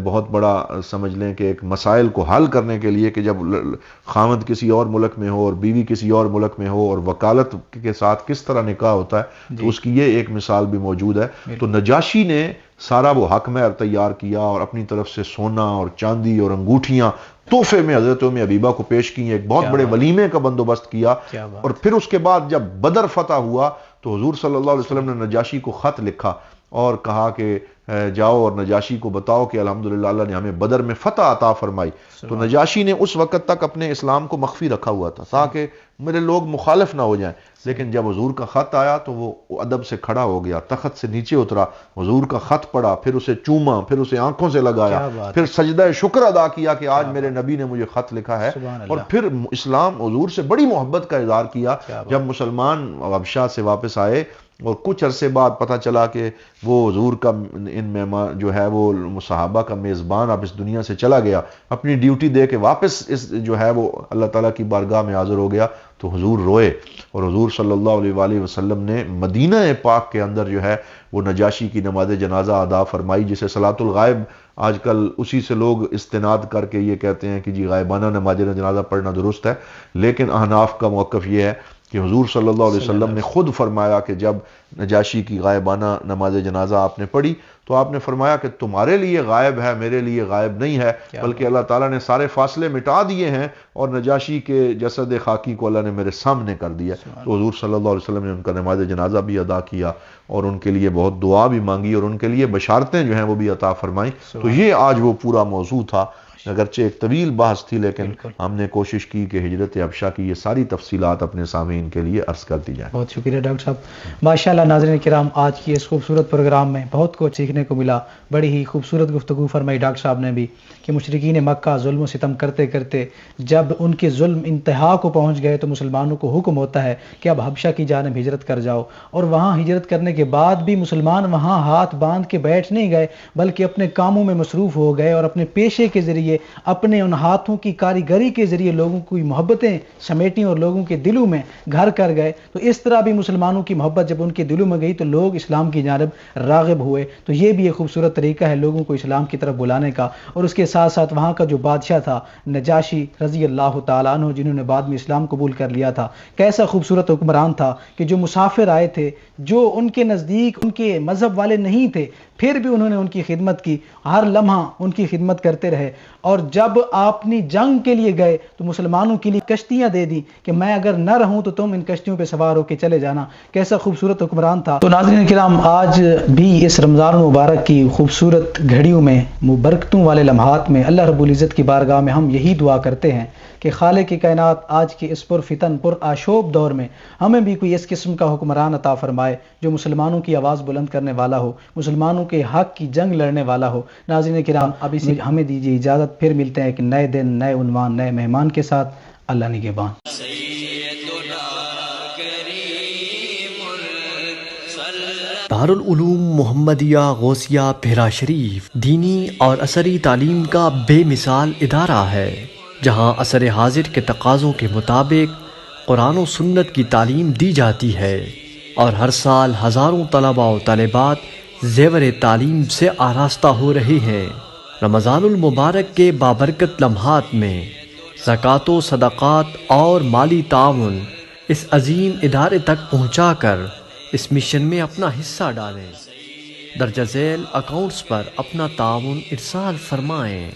بہت بڑا سمجھ لیں کہ ایک مسائل کو حل کرنے کے لیے کہ جب خامد کسی اور ملک میں ہو اور بیوی کسی اور ملک میں ہو اور وکالت کے ساتھ کس طرح نکاح ہوتا ہے، تو اس کی یہ ایک مثال بھی موجود ہے. تو نجاشی نے سارا وہ حق مہر تیار کیا اور اپنی طرف سے سونا اور چاندی اور انگوٹھیاں تحفے میں حضرت ام حبیبہ کو پیش کی، ایک بہت بڑے ولیمے کا بندوبست کیا. اور پھر اس کے بعد جب بدر فتح ہوا تو حضور صلی اللہ علیہ وسلم نے نجاشی کو خط لکھا اور کہا کہ جاؤ اور نجاشی کو بتاؤ کہ الحمدللہ اللہ نے ہمیں بدر میں فتح عطا فرمائی. تو نجاشی نے اس وقت تک اپنے اسلام کو مخفی رکھا ہوا تھا تاکہ میرے لوگ مخالف نہ ہو جائیں، لیکن جب حضور کا خط آیا تو وہ ادب سے کھڑا ہو گیا، تخت سے نیچے اترا، حضور کا خط پڑھا، پھر اسے چوما، پھر اسے آنکھوں سے لگایا، پھر سجدہ شکر ادا کیا کہ آج میرے نبی نے مجھے خط لکھا ہے، اور پھر اسلام حضور سے بڑی محبت کا اظہار کیا. جب مسلمان حبشہ سے واپس آئے اور کچھ عرصے بعد پتہ چلا کہ وہ حضور کا ان مہمان جو ہے وہ صحابہ کا میزبان اب اس دنیا سے چلا گیا، اپنی ڈیوٹی دے کے واپس اس جو ہے وہ اللہ تعالیٰ کی بارگاہ میں حاضر ہو گیا، تو حضور روئے. اور حضور صلی اللہ علیہ وآلہ وسلم نے مدینہ پاک کے اندر جو ہے وہ نجاشی کی نماز جنازہ ادا فرمائی، جسے صلاۃ الغائب آج کل اسی سے لوگ استناد کر کے یہ کہتے ہیں کہ جی غائبانہ نماز جنازہ پڑھنا درست ہے، لیکن احناف کا موقف یہ ہے کہ حضور صلی اللہ علیہ وسلم نے خود فرمایا کہ جب نجاشی کی غائبانہ نماز جنازہ آپ نے پڑھی تو آپ نے فرمایا کہ تمہارے لیے غائب ہے، میرے لیے غائب نہیں ہے، بلکہ اللہ تعالیٰ نے سارے فاصلے مٹا دیے ہیں اور نجاشی کے جسد خاکی کو اللہ نے میرے سامنے کر دیا. تو حضور صلی اللہ علیہ وسلم نے ان کا نماز جنازہ بھی ادا کیا اور ان کے لیے بہت دعا بھی مانگی اور ان کے لیے بشارتیں جو ہیں وہ بھی عطا فرمائیں. تو یہ آج وہ پورا موضوع تھا، اگرچہ ایک طویل بحث تھی لیکن ہم نے کوشش کی کہ ہجرت حبشہ کی یہ ساری تفصیلات اپنے سامعین کے لیے عرض کر دی جائیں. بہت شکریہ ڈاکٹر صاحب. ماشاءاللہ ناظرین کرام، آج کی اس خوبصورت پروگرام میں بہت کچھ سیکھنے کو ملا. بڑی ہی خوبصورت گفتگو فرمائی ڈاکٹر صاحب نے بھی کہ مشرکین مکہ ظلم و ستم کرتے کرتے جب ان کے ظلم انتہا کو پہنچ گئے تو مسلمانوں کو حکم ہوتا ہے کہ اب حبشہ کی جانب ہجرت کر جاؤ. اور وہاں ہجرت کرنے کے بعد بھی مسلمان وہاں ہاتھ باندھ کے بیٹھ نہیں گئے، بلکہ اپنے کاموں میں مصروف ہو گئے اور اپنے پیشے کے ذریعے، اپنے ان ہاتھوں کی کاریگری کے ذریعے لوگوں کی محبتیں سمیٹیں اور لوگوں کے دلوں میں گھر کر گئے. تو اس طرح بھی مسلمانوں کی محبت جب ان کے دلوں میں گئی تو لوگ اسلام کی جانب راغب ہوئے. تو یہ بھی ایک خوبصورت طریقہ ہے لوگوں کو اسلام کی طرف بلانے کا. اور اس کے ساتھ ساتھ وہاں کا جو بادشاہ تھا نجاشی رضی اللہ تعالیٰ عنہ، جنہوں نے بعد میں اسلام قبول کر لیا تھا، کیسا خوبصورت حکمران تھا کہ جو مسافر آئے تھے، جو ان کے نزدیک ان کے مذہب والے نہیں تھے، پھر بھی انہوں نے ان کی خدمت کی، ہر لمحہ ان کی خدمت کرتے رہے. اور جب آپ نے جنگ کے لیے گئے تو مسلمانوں کے لیے کشتیاں دے دی کہ میں اگر نہ رہوں تو تم ان کشتیوں پہ سوار ہو کے چلے جانا. کیسا خوبصورت حکمران تھا. تو ناظرین کرام، آج بھی اس رمضان المبارک کی خوبصورت گھڑیوں میں، برکتوں والے لمحات میں اللہ رب العزت کی بارگاہ میں ہم یہی دعا کرتے ہیں کہ خالق کائنات آج کے اس پر فتن پر آشوب دور میں ہمیں بھی کوئی اس قسم کا حکمران عطا فرمائے جو مسلمانوں کی آواز بلند کرنے والا ہو، مسلمانوں کے حق کی جنگ لڑنے والا ہو. ناظرین کرام، اب اسی ہمیں دیجیے اجازت، پھر ملتے ہیں ایک نئے دن، نئے عنوان، نئے مہمان کے ساتھ. اللہ نگہبان. دارالعلوم محمدیہ غوثیہ پھیرا شریف دینی اور عصری تعلیم کا بے مثال ادارہ ہے، جہاں عصر حاضر کے تقاضوں کے مطابق قرآن و سنت کی تعلیم دی جاتی ہے اور ہر سال ہزاروں طلباء و طالبات زیور تعلیم سے آراستہ ہو رہے ہیں. رمضان المبارک کے بابرکت لمحات میں زکوٰۃ و صدقات اور مالی تعاون اس عظیم ادارے تک پہنچا کر اس مشن میں اپنا حصہ ڈالیں. درجہ ذیل اکاؤنٹس پر اپنا تعاون ارسال فرمائیں.